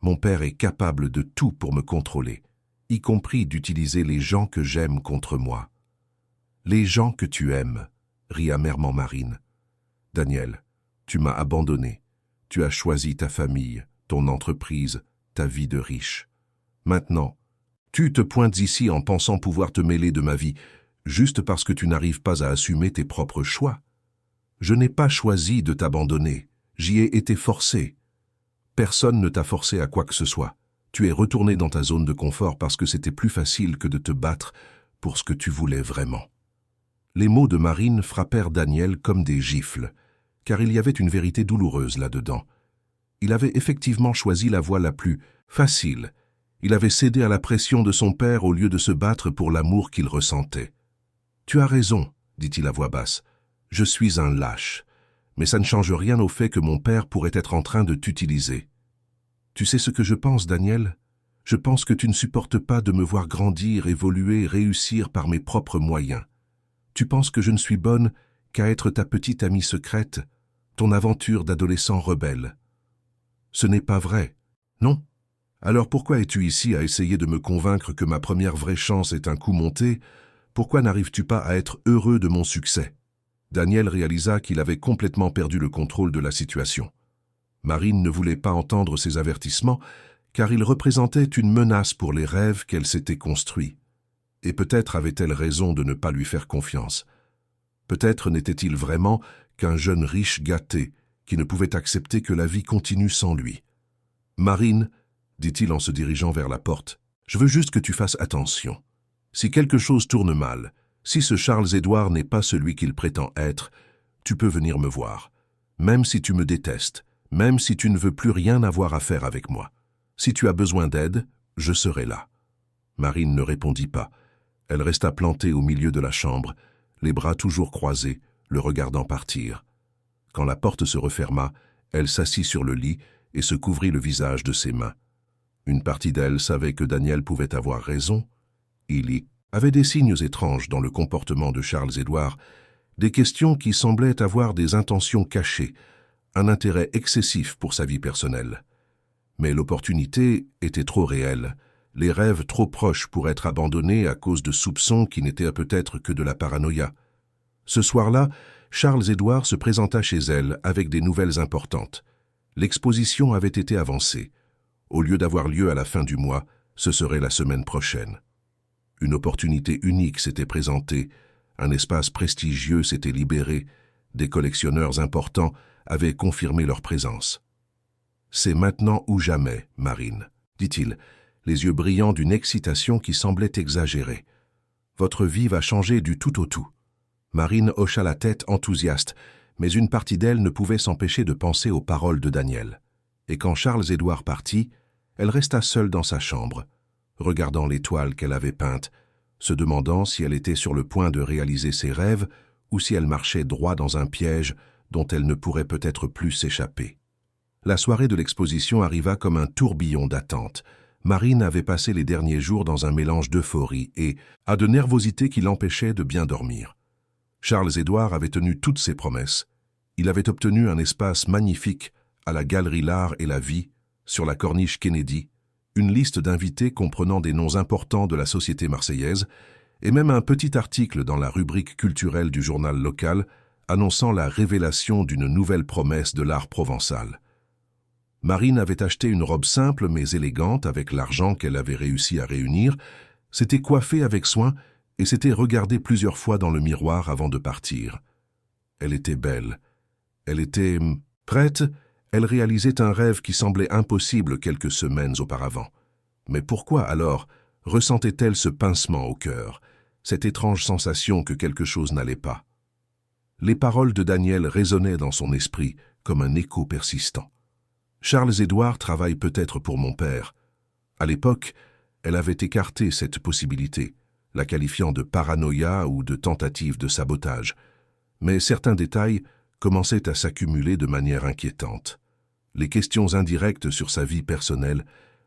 mon père est capable de tout pour me contrôler, y compris d'utiliser les gens que j'aime contre moi. Les gens que tu aimes, rit amèrement Marine. Daniel, tu m'as abandonné. Tu as choisi ta famille, ton entreprise, ta vie de riche. Maintenant, tu te pointes ici en pensant pouvoir te mêler de ma vie, juste parce que tu n'arrives pas à assumer tes propres choix. Je n'ai pas choisi de t'abandonner, j'y ai été forcé. Personne ne t'a forcé à quoi que ce soit. Tu es retourné dans ta zone de confort parce que c'était plus facile que de te battre pour ce que tu voulais vraiment. Les mots de Marine frappèrent Daniel comme des gifles, car il y avait une vérité douloureuse là-dedans. Il avait effectivement choisi la voie la plus facile. Il avait cédé à la pression de son père au lieu de se battre pour l'amour qu'il ressentait. « Tu as raison, dit-il à voix basse. Je suis un lâche, mais ça ne change rien au fait que mon père pourrait être en train de t'utiliser. Tu sais ce que je pense, Daniel ? Je pense que tu ne supportes pas de me voir grandir, évoluer, réussir par mes propres moyens. Tu penses que je ne suis bonne qu'à être ta petite amie secrète, ton aventure d'adolescent rebelle. Ce n'est pas vrai, non ? Alors pourquoi es-tu ici à essayer de me convaincre que ma première vraie chance est un coup monté ? Pourquoi n'arrives-tu pas à être heureux de mon succès ?» Daniel réalisa qu'il avait complètement perdu le contrôle de la situation. Marine ne voulait pas entendre ces avertissements, car ils représentaient une menace pour les rêves qu'elle s'était construits. Et peut-être avait-elle raison de ne pas lui faire confiance. Peut-être n'était-il vraiment qu'un jeune riche gâté qui ne pouvait accepter que la vie continue sans lui. « Marine, dit-il en se dirigeant vers la porte, je veux juste que tu fasses attention. Si quelque chose tourne mal, si ce Charles-Édouard n'est pas celui qu'il prétend être, tu peux venir me voir. Même si tu me détestes, même si tu ne veux plus rien avoir à faire avec moi. Si tu as besoin d'aide, je serai là. » Marine ne répondit pas. Elle resta plantée au milieu de la chambre, les bras toujours croisés, le regardant partir. Quand la porte se referma, elle s'assit sur le lit et se couvrit le visage de ses mains. Une partie d'elle savait que Daniel pouvait avoir raison. Il y avait des signes étranges dans le comportement de Charles-Édouard, des questions qui semblaient avoir des intentions cachées, un intérêt excessif pour sa vie personnelle. Mais l'opportunité était trop réelle, les rêves trop proches pour être abandonnés à cause de soupçons qui n'étaient peut-être que de la paranoïa. Ce soir-là, Charles-Édouard se présenta chez elle avec des nouvelles importantes. L'exposition avait été avancée. Au lieu d'avoir lieu à la fin du mois, ce serait la semaine prochaine. Une opportunité unique s'était présentée, un espace prestigieux s'était libéré, des collectionneurs importants avaient confirmé leur présence. « C'est maintenant ou jamais, Marine, » dit-il, les yeux brillants d'une excitation qui semblait exagérée. « Votre vie va changer du tout au tout. » Marine hocha la tête enthousiaste, mais une partie d'elle ne pouvait s'empêcher de penser aux paroles de Daniel. Et quand Charles-Édouard partit, elle resta seule dans sa chambre, regardant les toiles qu'elle avait peintes, se demandant si elle était sur le point de réaliser ses rêves ou si elle marchait droit dans un piège dont elle ne pourrait peut-être plus s'échapper. La soirée de l'exposition arriva comme un tourbillon d'attente. Marine avait passé les derniers jours dans un mélange d'euphorie et de nervosité qui l'empêchait de bien dormir. Charles-Édouard avait tenu toutes ses promesses. Il avait obtenu un espace magnifique à la Galerie L'Art et la Vie, sur la corniche Kennedy, une liste d'invités comprenant des noms importants de la société marseillaise et même un petit article dans la rubrique culturelle du journal local annonçant la révélation d'une nouvelle promesse de l'art provençal. Marine avait acheté une robe simple mais élégante avec l'argent qu'elle avait réussi à réunir, s'était coiffée avec soin et s'était regardée plusieurs fois dans le miroir avant de partir. Elle était belle. Elle était prête. Elle réalisait un rêve qui semblait impossible quelques semaines auparavant. Mais pourquoi alors ressentait-elle ce pincement au cœur, cette étrange sensation que quelque chose n'allait pas? Les paroles de Daniel résonnaient dans son esprit comme un écho persistant. Charles-Édouard travaille peut-être pour mon père. À l'époque, elle avait écarté cette possibilité, la qualifiant de paranoïa ou de tentative de sabotage. Mais certains détails commençaient à s'accumuler de manière inquiétante. Les questions indirectes sur sa vie personnelle,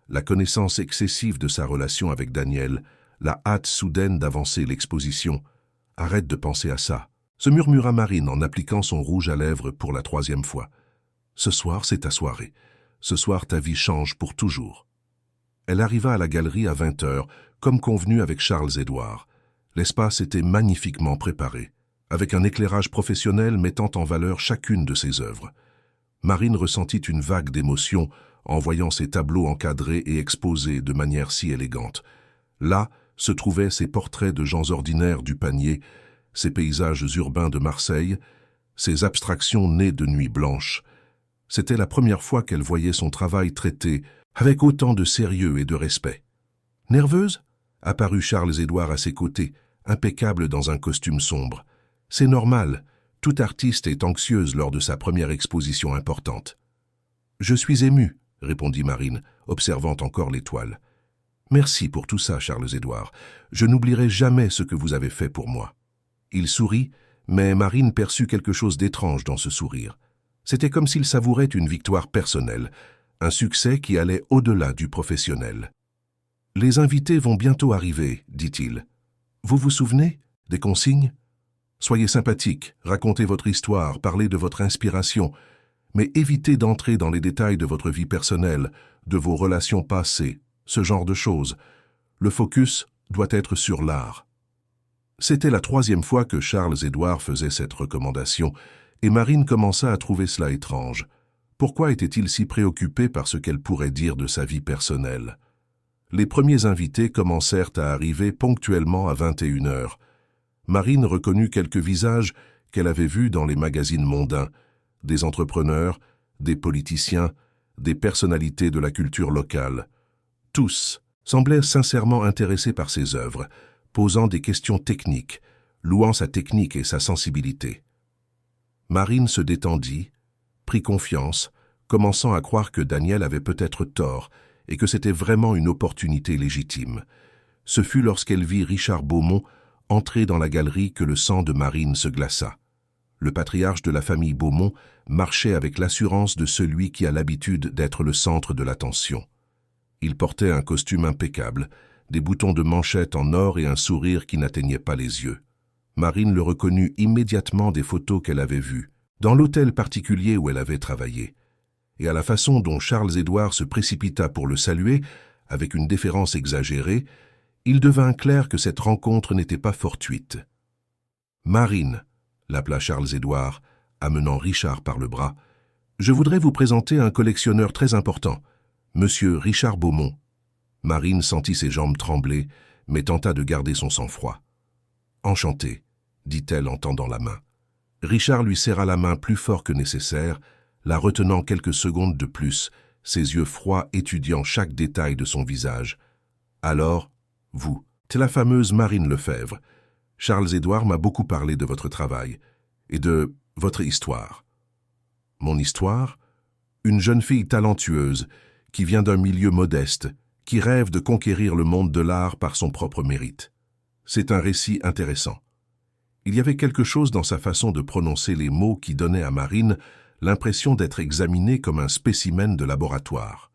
la connaissance excessive de sa relation avec Daniel, la hâte soudaine d'avancer l'exposition. « Arrête de penser à ça », se murmura Marine en appliquant son rouge à lèvres pour la 3e fois. « Ce soir, c'est ta soirée. Ce soir, ta vie change pour toujours. » Elle arriva à la galerie à 20 heures, comme convenu avec Charles-Édouard. L'espace était magnifiquement préparé, avec un éclairage professionnel mettant en valeur chacune de ses œuvres. Marine ressentit une vague d'émotion en voyant ces tableaux encadrés et exposés de manière si élégante. Là se trouvaient ces portraits de gens ordinaires du panier, ces paysages urbains de Marseille, ces abstractions nées de nuits blanches. C'était la première fois qu'elle voyait son travail traité avec autant de sérieux et de respect. Nerveuse? Apparut Charles-Édouard à ses côtés, impeccable dans un costume sombre. C'est normal, toute artiste est anxieuse lors de sa première exposition importante. « Je suis émue, » répondit Marine, observant encore l'étoile. « Merci pour tout ça, Charles-Édouard. Je n'oublierai jamais ce que vous avez fait pour moi. » Il sourit, mais Marine perçut quelque chose d'étrange dans ce sourire. C'était comme s'il savourait une victoire personnelle, un succès qui allait au-delà du professionnel. « Les invités vont bientôt arriver, dit-il. Vous vous souvenez des consignes? Soyez sympathique, racontez votre histoire, parlez de votre inspiration, mais évitez d'entrer dans les détails de votre vie personnelle, de vos relations passées, ce genre de choses. Le focus doit être sur l'art. » C'était la 3e fois que Charles-Édouard faisait cette recommandation, et Marine commença à trouver cela étrange. Pourquoi était-il si préoccupé par ce qu'elle pourrait dire de sa vie personnelle? Les premiers invités commencèrent à arriver ponctuellement à 21 heures. Marine reconnut quelques visages qu'elle avait vus dans les magazines mondains, des entrepreneurs, des politiciens, des personnalités de la culture locale. Tous semblaient sincèrement intéressés par ses œuvres, posant des questions techniques, louant sa technique et sa sensibilité. Marine se détendit, prit confiance, commençant à croire que Daniel avait peut-être tort et que c'était vraiment une opportunité légitime. Ce fut lorsqu'elle vit Richard Beaumont entrer dans la galerie que le sang de Marine se glaça. Le patriarche de la famille Beaumont marchait avec l'assurance de celui qui a l'habitude d'être le centre de l'attention. Il portait un costume impeccable, des boutons de manchette en or et un sourire qui n'atteignait pas les yeux. Marine le reconnut immédiatement des photos qu'elle avait vues, dans l'hôtel particulier où elle avait travaillé, et à la façon dont Charles-Édouard se précipita pour le saluer, avec une déférence exagérée, il devint clair que cette rencontre n'était pas fortuite. « Marine », l'appela Charles-Édouard, amenant Richard par le bras, « je voudrais vous présenter un collectionneur très important, Monsieur Richard Beaumont. » Marine sentit ses jambes trembler, mais tenta de garder son sang-froid. « Enchanté », dit-elle en tendant la main. Richard lui serra la main plus fort que nécessaire, la retenant quelques secondes de plus, ses yeux froids étudiant chaque détail de son visage. « Alors, vous, c'est la fameuse Marine Lefebvre. Charles-Édouard m'a beaucoup parlé de votre travail et de votre histoire. » « Mon histoire? Une jeune fille talentueuse qui vient d'un milieu modeste, qui rêve de conquérir le monde de l'art par son propre mérite. C'est un récit intéressant. Il y avait quelque chose dans sa façon de prononcer les mots qui donnait à Marine l'impression d'être examinée comme un spécimen de laboratoire.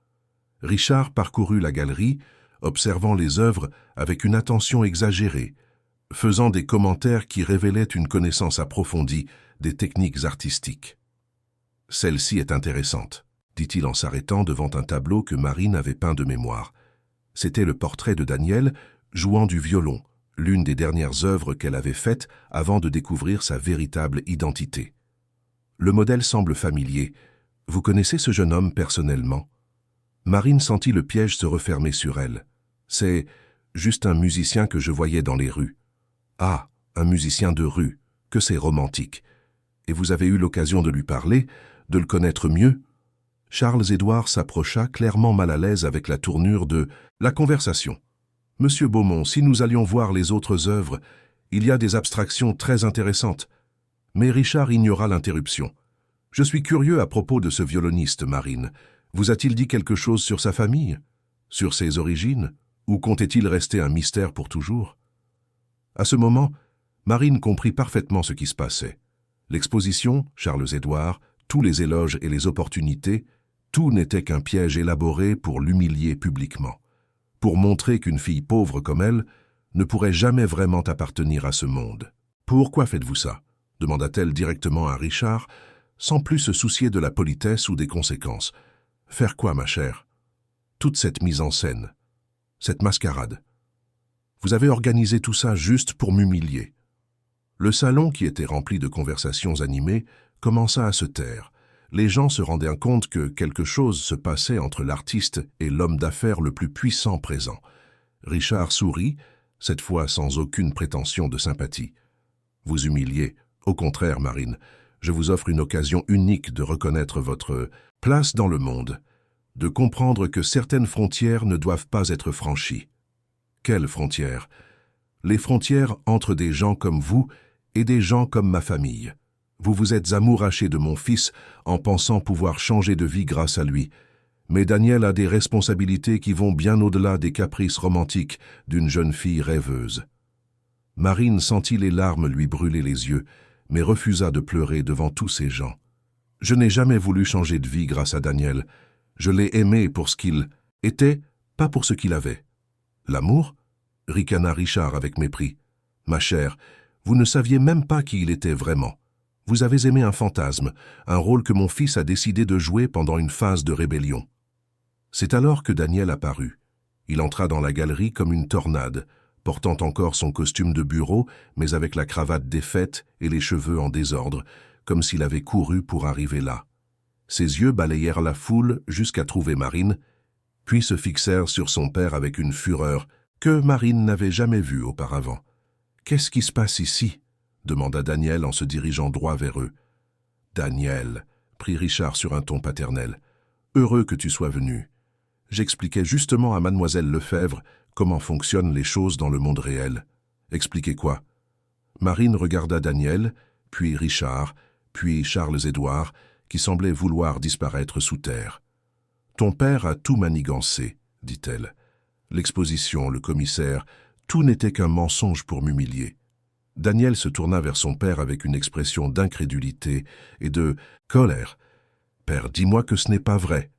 Richard parcourut la galerie, observant les œuvres avec une attention exagérée, faisant des commentaires qui révélaient une connaissance approfondie des techniques artistiques. « Celle-ci est intéressante », dit-il en s'arrêtant devant un tableau que Marine avait peint de mémoire. C'était le portrait de Daniel jouant du violon, l'une des dernières œuvres qu'elle avait faites avant de découvrir sa véritable identité. Le modèle semble familier. Vous connaissez ce jeune homme personnellement? Marine sentit le piège se refermer sur elle. C'est juste un musicien que je voyais dans les rues. Ah, un musicien de rue, que c'est romantique. Et vous avez eu l'occasion de lui parler, de le connaître mieux? Charles-Édouard s'approcha, clairement mal à l'aise avec la tournure de la conversation. Monsieur Beaumont, si nous allions voir les autres œuvres, il y a des abstractions très intéressantes. Mais Richard ignora l'interruption. Je suis curieux à propos de ce violoniste, Marine. Vous a-t-il dit quelque chose sur sa famille? Sur ses origines? Ou comptait-il rester un mystère pour toujours? À ce moment, Marine comprit parfaitement ce qui se passait. L'exposition, Charles-Édouard, tous les éloges et les opportunités, tout n'était qu'un piège élaboré pour l'humilier publiquement, pour montrer qu'une fille pauvre comme elle ne pourrait jamais vraiment appartenir à ce monde. « Pourquoi faites-vous ça ?» demanda-t-elle directement à Richard, sans plus se soucier de la politesse ou des conséquences. « Faire quoi, ma chère? Toute cette mise en scène, cette mascarade. Vous avez organisé tout ça juste pour m'humilier. » Le salon, qui était rempli de conversations animées, commença à se taire. Les gens se rendaient compte que quelque chose se passait entre l'artiste et l'homme d'affaires le plus puissant présent. Richard sourit, cette fois sans aucune prétention de sympathie. « Vous humiliez. Au contraire, Marine, je vous offre une occasion unique de reconnaître votre place dans le monde, de comprendre que certaines frontières ne doivent pas être franchies. » Quelles frontières? Les frontières entre des gens comme vous et des gens comme ma famille. Vous vous êtes amouraché de mon fils en pensant pouvoir changer de vie grâce à lui. Mais Daniel a des responsabilités qui vont bien au-delà des caprices romantiques d'une jeune fille rêveuse. Marine sentit les larmes lui brûler les yeux, mais refusa de pleurer devant tous ces gens. Je n'ai jamais voulu changer de vie grâce à Daniel. Je l'ai aimé pour ce qu'il était, pas pour ce qu'il avait. L'amour? Ricana Richard avec mépris. Ma chère, vous ne saviez même pas qui il était vraiment. Vous avez aimé un fantasme, un rôle que mon fils a décidé de jouer pendant une phase de rébellion. C'est alors que Daniel apparut. Il entra dans la galerie comme une tornade, portant encore son costume de bureau, mais avec la cravate défaite et les cheveux en désordre, comme s'il avait couru pour arriver là. Ses yeux balayèrent la foule jusqu'à trouver Marine, puis se fixèrent sur son père avec une fureur que Marine n'avait jamais vue auparavant. « Qu'est-ce qui se passe ici ?» demanda Daniel en se dirigeant droit vers eux. « Daniel, » prit Richard sur un ton paternel, « heureux que tu sois venu. J'expliquais justement à mademoiselle Lefebvre comment fonctionnent les choses dans le monde réel. » « Expliquez quoi ?» Marine regarda Daniel, puis Richard, puis Charles-Édouard, qui semblait vouloir disparaître sous terre. « Ton père a tout manigancé, » dit-elle. « L'exposition, le commissaire, tout n'était qu'un mensonge pour m'humilier. » Daniel se tourna vers son père avec une expression d'incrédulité et de colère. « Père, dis-moi que ce n'est pas vrai. »«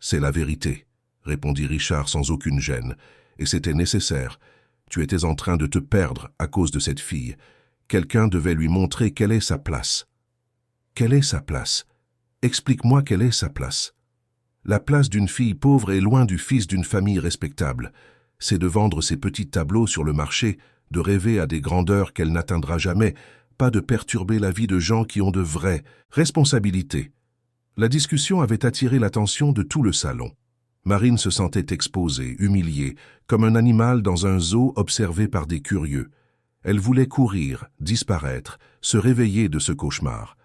C'est la vérité, » répondit Richard sans aucune gêne, « et c'était nécessaire. Tu étais en train de te perdre à cause de cette fille. Quelqu'un devait lui montrer quelle est sa place. »« Quelle est sa place? Explique-moi quelle est sa place. » La place d'une fille pauvre est loin du fils d'une famille respectable. C'est de vendre ses petits tableaux sur le marché, de rêver à des grandeurs qu'elle n'atteindra jamais, pas de perturber la vie de gens qui ont de vraies responsabilités. La discussion avait attiré l'attention de tout le salon. Marine se sentait exposée, humiliée, comme un animal dans un zoo observé par des curieux. Elle voulait courir, disparaître, se réveiller de ce cauchemar.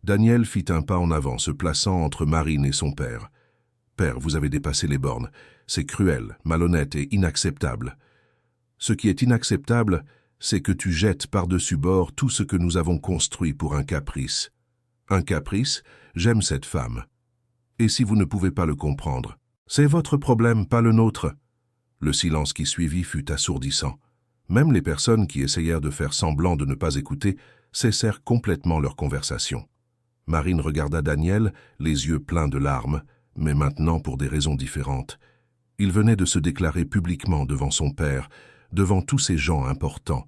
Daniel fit un pas en avant, se plaçant entre Marine et son père. « Père, vous avez dépassé les bornes. C'est cruel, malhonnête et inacceptable. Ce qui est inacceptable, c'est que tu jettes par-dessus bord tout ce que nous avons construit pour un caprice. Un caprice, j'aime cette femme. Et si vous ne pouvez pas le comprendre, c'est votre problème, pas le nôtre. » Le silence qui suivit fut assourdissant. Même les personnes qui essayèrent de faire semblant de ne pas écouter cessèrent complètement leur conversation. Marine regarda Daniel, les yeux pleins de larmes, mais maintenant pour des raisons différentes. Il venait de se déclarer publiquement devant son père, devant tous ces gens importants.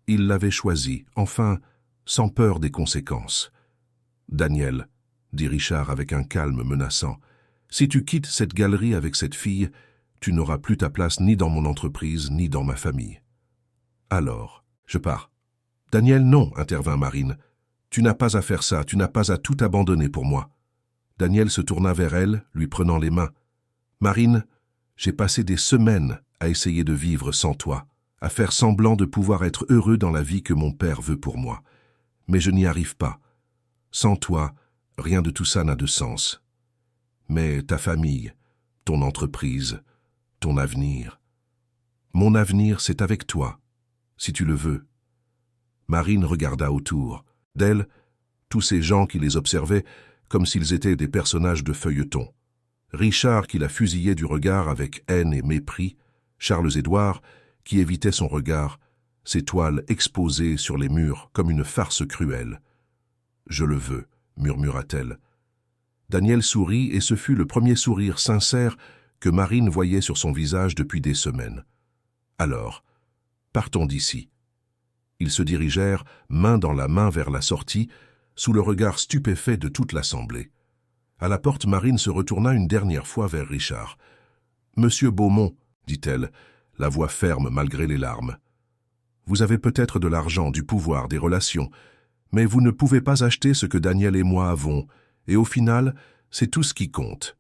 Il l'avait choisi, enfin, sans peur des conséquences. « Daniel, » dit Richard avec un calme menaçant, « si tu quittes cette galerie avec cette fille, tu n'auras plus ta place ni dans mon entreprise, ni dans ma famille. » « Alors, je pars. »« Daniel, non, » intervint Marine. « Tu n'as pas à faire ça, tu n'as pas à tout abandonner pour moi. » Daniel se tourna vers elle, lui prenant les mains. « Marine, j'ai passé des semaines à essayer de vivre sans toi, à faire semblant de pouvoir être heureux dans la vie que mon père veut pour moi. Mais je n'y arrive pas. Sans toi, rien de tout ça n'a de sens. Mais ta famille, ton entreprise, ton avenir. Mon avenir, c'est avec toi, si tu le veux. » Marine regarda autour. D'elle, tous ces gens qui les observaient comme s'ils étaient des personnages de feuilleton. Richard qui la fusillait du regard avec haine et mépris, Charles-Édouard qui évitait son regard, ses toiles exposées sur les murs comme une farce cruelle. « Je le veux », murmura-t-elle. Daniel sourit et ce fut le premier sourire sincère que Marine voyait sur son visage depuis des semaines. « Alors, partons d'ici. » Ils se dirigèrent, main dans la main vers la sortie, sous le regard stupéfait de toute l'assemblée. À la porte, Marine se retourna une dernière fois vers Richard. « Monsieur Beaumont, » dit-elle, la voix ferme malgré les larmes. « Vous avez peut-être de l'argent, du pouvoir, des relations, mais vous ne pouvez pas acheter ce que Daniel et moi avons, et au final, c'est tout ce qui compte. »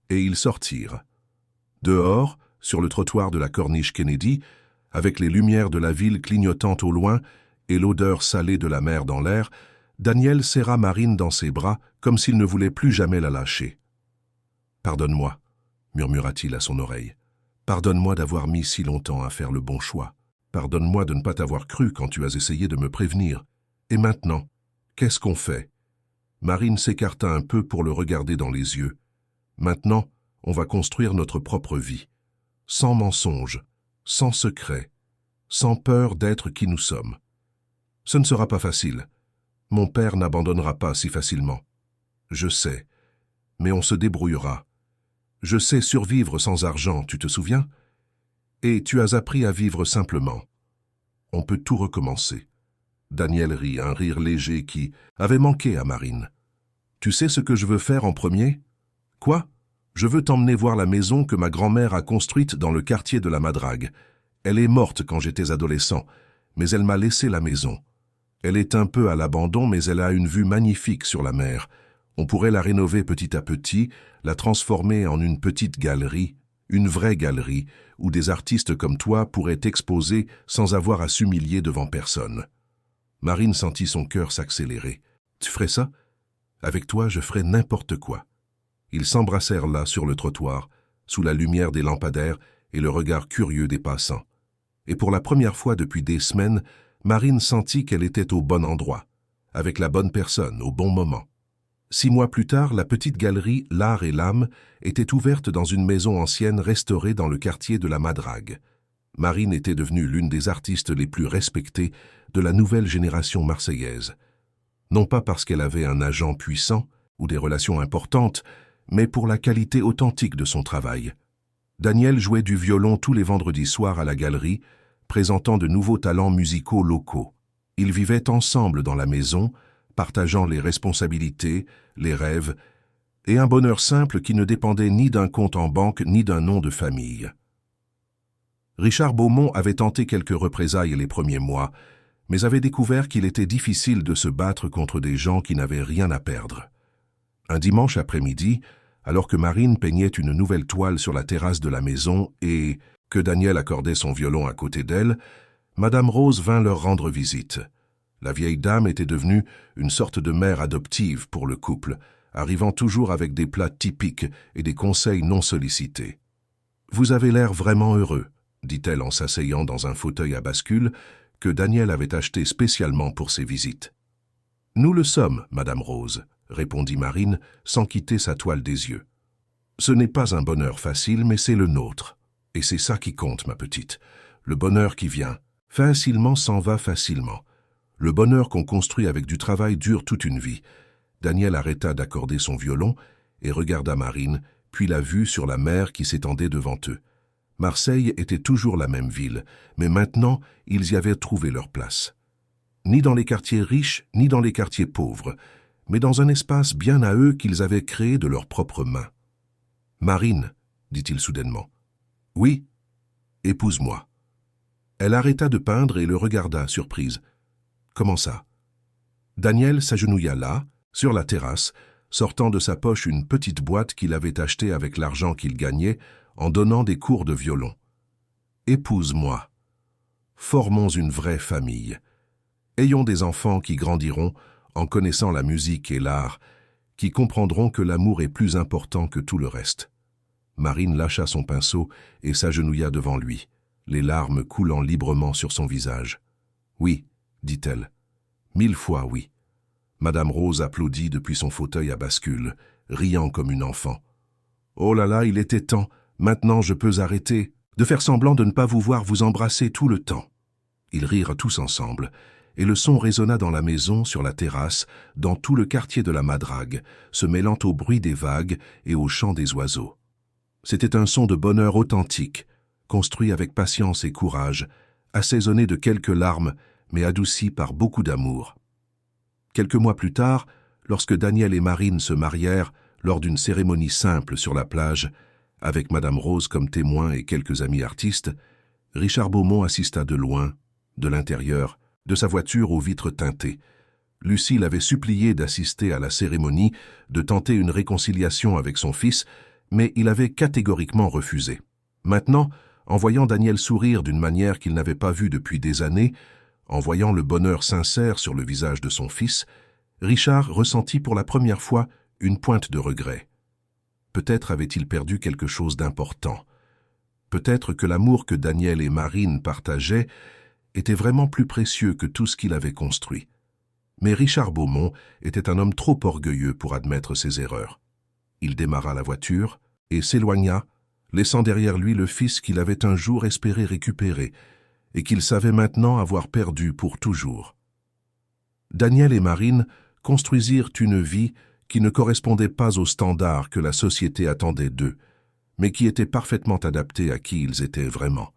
Et ils sortirent. Dehors, sur le trottoir de la corniche Kennedy, avec les lumières de la ville clignotant au loin et l'odeur salée de la mer dans l'air, Daniel serra Marine dans ses bras comme s'il ne voulait plus jamais la lâcher. « Pardonne-moi, » murmura-t-il à son oreille. « Pardonne-moi d'avoir mis si longtemps à faire le bon choix. Pardonne-moi de ne pas t'avoir cru quand tu as essayé de me prévenir. Et maintenant, qu'est-ce qu'on fait ?» Marine s'écarta un peu pour le regarder dans les yeux. « Maintenant, on va construire notre propre vie, sans mensonge, sans secret, sans peur d'être qui nous sommes. Ce ne sera pas facile. Mon père n'abandonnera pas si facilement. Je sais, mais on se débrouillera. Je sais survivre sans argent, tu te souviens? Et tu as appris à vivre simplement. On peut tout recommencer. » Daniel rit, un rire léger qui avait manqué à Marine. « Tu sais ce que je veux faire en premier? »« Quoi? Je veux t'emmener voir la maison que ma grand-mère a construite dans le quartier de la Madrague. Elle est morte quand j'étais adolescent, mais elle m'a laissé la maison. Elle est un peu à l'abandon, mais elle a une vue magnifique sur la mer. On pourrait la rénover petit à petit, la transformer en une petite galerie, une vraie galerie, où des artistes comme toi pourraient exposer sans avoir à s'humilier devant personne. » Marine sentit son cœur s'accélérer. « Tu ferais ça? Avec toi, je ferais n'importe quoi. » Ils s'embrassèrent là, sur le trottoir, sous la lumière des lampadaires et le regard curieux des passants. Et pour la première fois depuis des semaines, Marine sentit qu'elle était au bon endroit, avec la bonne personne, au bon moment. 6 mois plus tard, la petite galerie L'Art et l'Âme était ouverte dans une maison ancienne restaurée dans le quartier de la Madrague. Marine était devenue l'une des artistes les plus respectées de la nouvelle génération marseillaise. Non pas parce qu'elle avait un agent puissant ou des relations importantes, mais pour la qualité authentique de son travail. Daniel jouait du violon tous les vendredis soirs à la galerie, présentant de nouveaux talents musicaux locaux. Ils vivaient ensemble dans la maison, partageant les responsabilités, les rêves, et un bonheur simple qui ne dépendait ni d'un compte en banque ni d'un nom de famille. Richard Beaumont avait tenté quelques représailles les premiers mois, mais avait découvert qu'il était difficile de se battre contre des gens qui n'avaient rien à perdre. Un dimanche après-midi, alors que Marine peignait une nouvelle toile sur la terrasse de la maison et que Daniel accordait son violon à côté d'elle, Madame Rose vint leur rendre visite. La vieille dame était devenue une sorte de mère adoptive pour le couple, arrivant toujours avec des plats typiques et des conseils non sollicités. « Vous avez l'air vraiment heureux », dit-elle en s'asseyant dans un fauteuil à bascule que Daniel avait acheté spécialement pour ses visites. « Nous le sommes, Madame Rose », répondit Marine sans quitter sa toile des yeux. « Ce n'est pas un bonheur facile, mais c'est le nôtre. Et c'est ça qui compte, ma petite. Le bonheur qui vient facilement s'en va facilement. Le bonheur qu'on construit avec du travail dure toute une vie. Daniel arrêta d'accorder son violon et regarda Marine, puis la vue sur la mer qui s'étendait devant eux. Marseille était toujours la même ville, mais maintenant ils y avaient trouvé leur place. Ni dans les quartiers riches, ni dans les quartiers pauvres, mais dans un espace bien à eux qu'ils avaient créé de leurs propres mains. « Marine, dit-il soudainement. « Oui, épouse-moi. » Elle arrêta de peindre et le regarda, surprise. « Comment ça ?» Daniel s'agenouilla là, sur la terrasse, sortant de sa poche une petite boîte qu'il avait achetée avec l'argent qu'il gagnait en donnant des cours de violon. « Épouse-moi. Formons une vraie famille. Ayons des enfants qui grandiront en connaissant la musique et l'art, qui comprendront que l'amour est plus important que tout le reste. » Marine lâcha son pinceau et s'agenouilla devant lui, les larmes coulant librement sur son visage. « Oui, dit-elle. 1000 fois oui. » Madame Rose applaudit depuis son fauteuil à bascule, riant comme une enfant. « Oh là là, il était temps, maintenant je peux arrêter de faire semblant de ne pas vous voir vous embrasser tout le temps. » Ils rirent tous ensemble, et le son résonna dans la maison, sur la terrasse, dans tout le quartier de la Madrague, se mêlant au bruit des vagues et au chant des oiseaux. C'était un son de bonheur authentique, construit avec patience et courage, assaisonné de quelques larmes, mais adouci par beaucoup d'amour. Quelques mois plus tard, lorsque Daniel et Marine se marièrent lors d'une cérémonie simple sur la plage, avec Madame Rose comme témoin et quelques amis artistes, Richard Beaumont assista de loin, de l'intérieur, de sa voiture aux vitres teintées. Lucie l'avait supplié d'assister à la cérémonie, de tenter une réconciliation avec son fils, mais il avait catégoriquement refusé. Maintenant, en voyant Daniel sourire d'une manière qu'il n'avait pas vue depuis des années, en voyant le bonheur sincère sur le visage de son fils, Richard ressentit pour la première fois une pointe de regret. Peut-être avait-il perdu quelque chose d'important. Peut-être que l'amour que Daniel et Marine partageaient était vraiment plus précieux que tout ce qu'il avait construit. Mais Richard Beaumont était un homme trop orgueilleux pour admettre ses erreurs. Il démarra la voiture et s'éloigna, laissant derrière lui le fils qu'il avait un jour espéré récupérer et qu'il savait maintenant avoir perdu pour toujours. Daniel et Marine construisirent une vie qui ne correspondait pas aux standards que la société attendait d'eux, mais qui était parfaitement adaptée à qui ils étaient vraiment.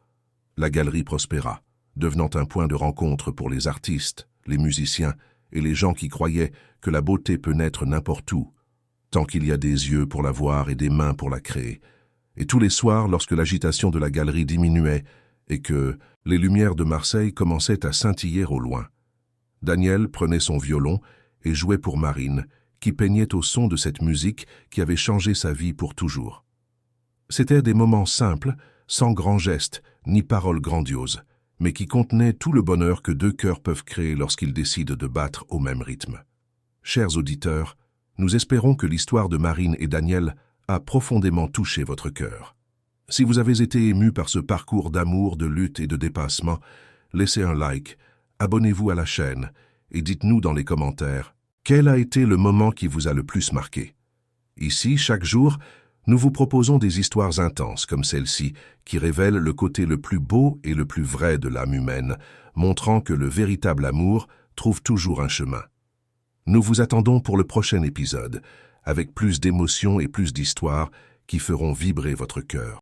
La galerie prospéra, devenant un point de rencontre pour les artistes, les musiciens et les gens qui croyaient que la beauté peut naître n'importe où, tant qu'il y a des yeux pour la voir et des mains pour la créer. Et tous les soirs, lorsque l'agitation de la galerie diminuait et que les lumières de Marseille commençaient à scintiller au loin, Daniel prenait son violon et jouait pour Marine, qui peignait au son de cette musique qui avait changé sa vie pour toujours. C'étaient des moments simples, sans grands gestes ni paroles grandioses, mais qui contenaient tout le bonheur que deux cœurs peuvent créer lorsqu'ils décident de battre au même rythme. Chers auditeurs, nous espérons que l'histoire de Marine et Daniel a profondément touché votre cœur. Si vous avez été ému par ce parcours d'amour, de lutte et de dépassement, laissez un like, abonnez-vous à la chaîne et dites-nous dans les commentaires quel a été le moment qui vous a le plus marqué. Ici, chaque jour, nous vous proposons des histoires intenses comme celle-ci qui révèlent le côté le plus beau et le plus vrai de l'âme humaine, montrant que le véritable amour trouve toujours un chemin. Nous vous attendons pour le prochain épisode, avec plus d'émotions et plus d'histoires qui feront vibrer votre cœur.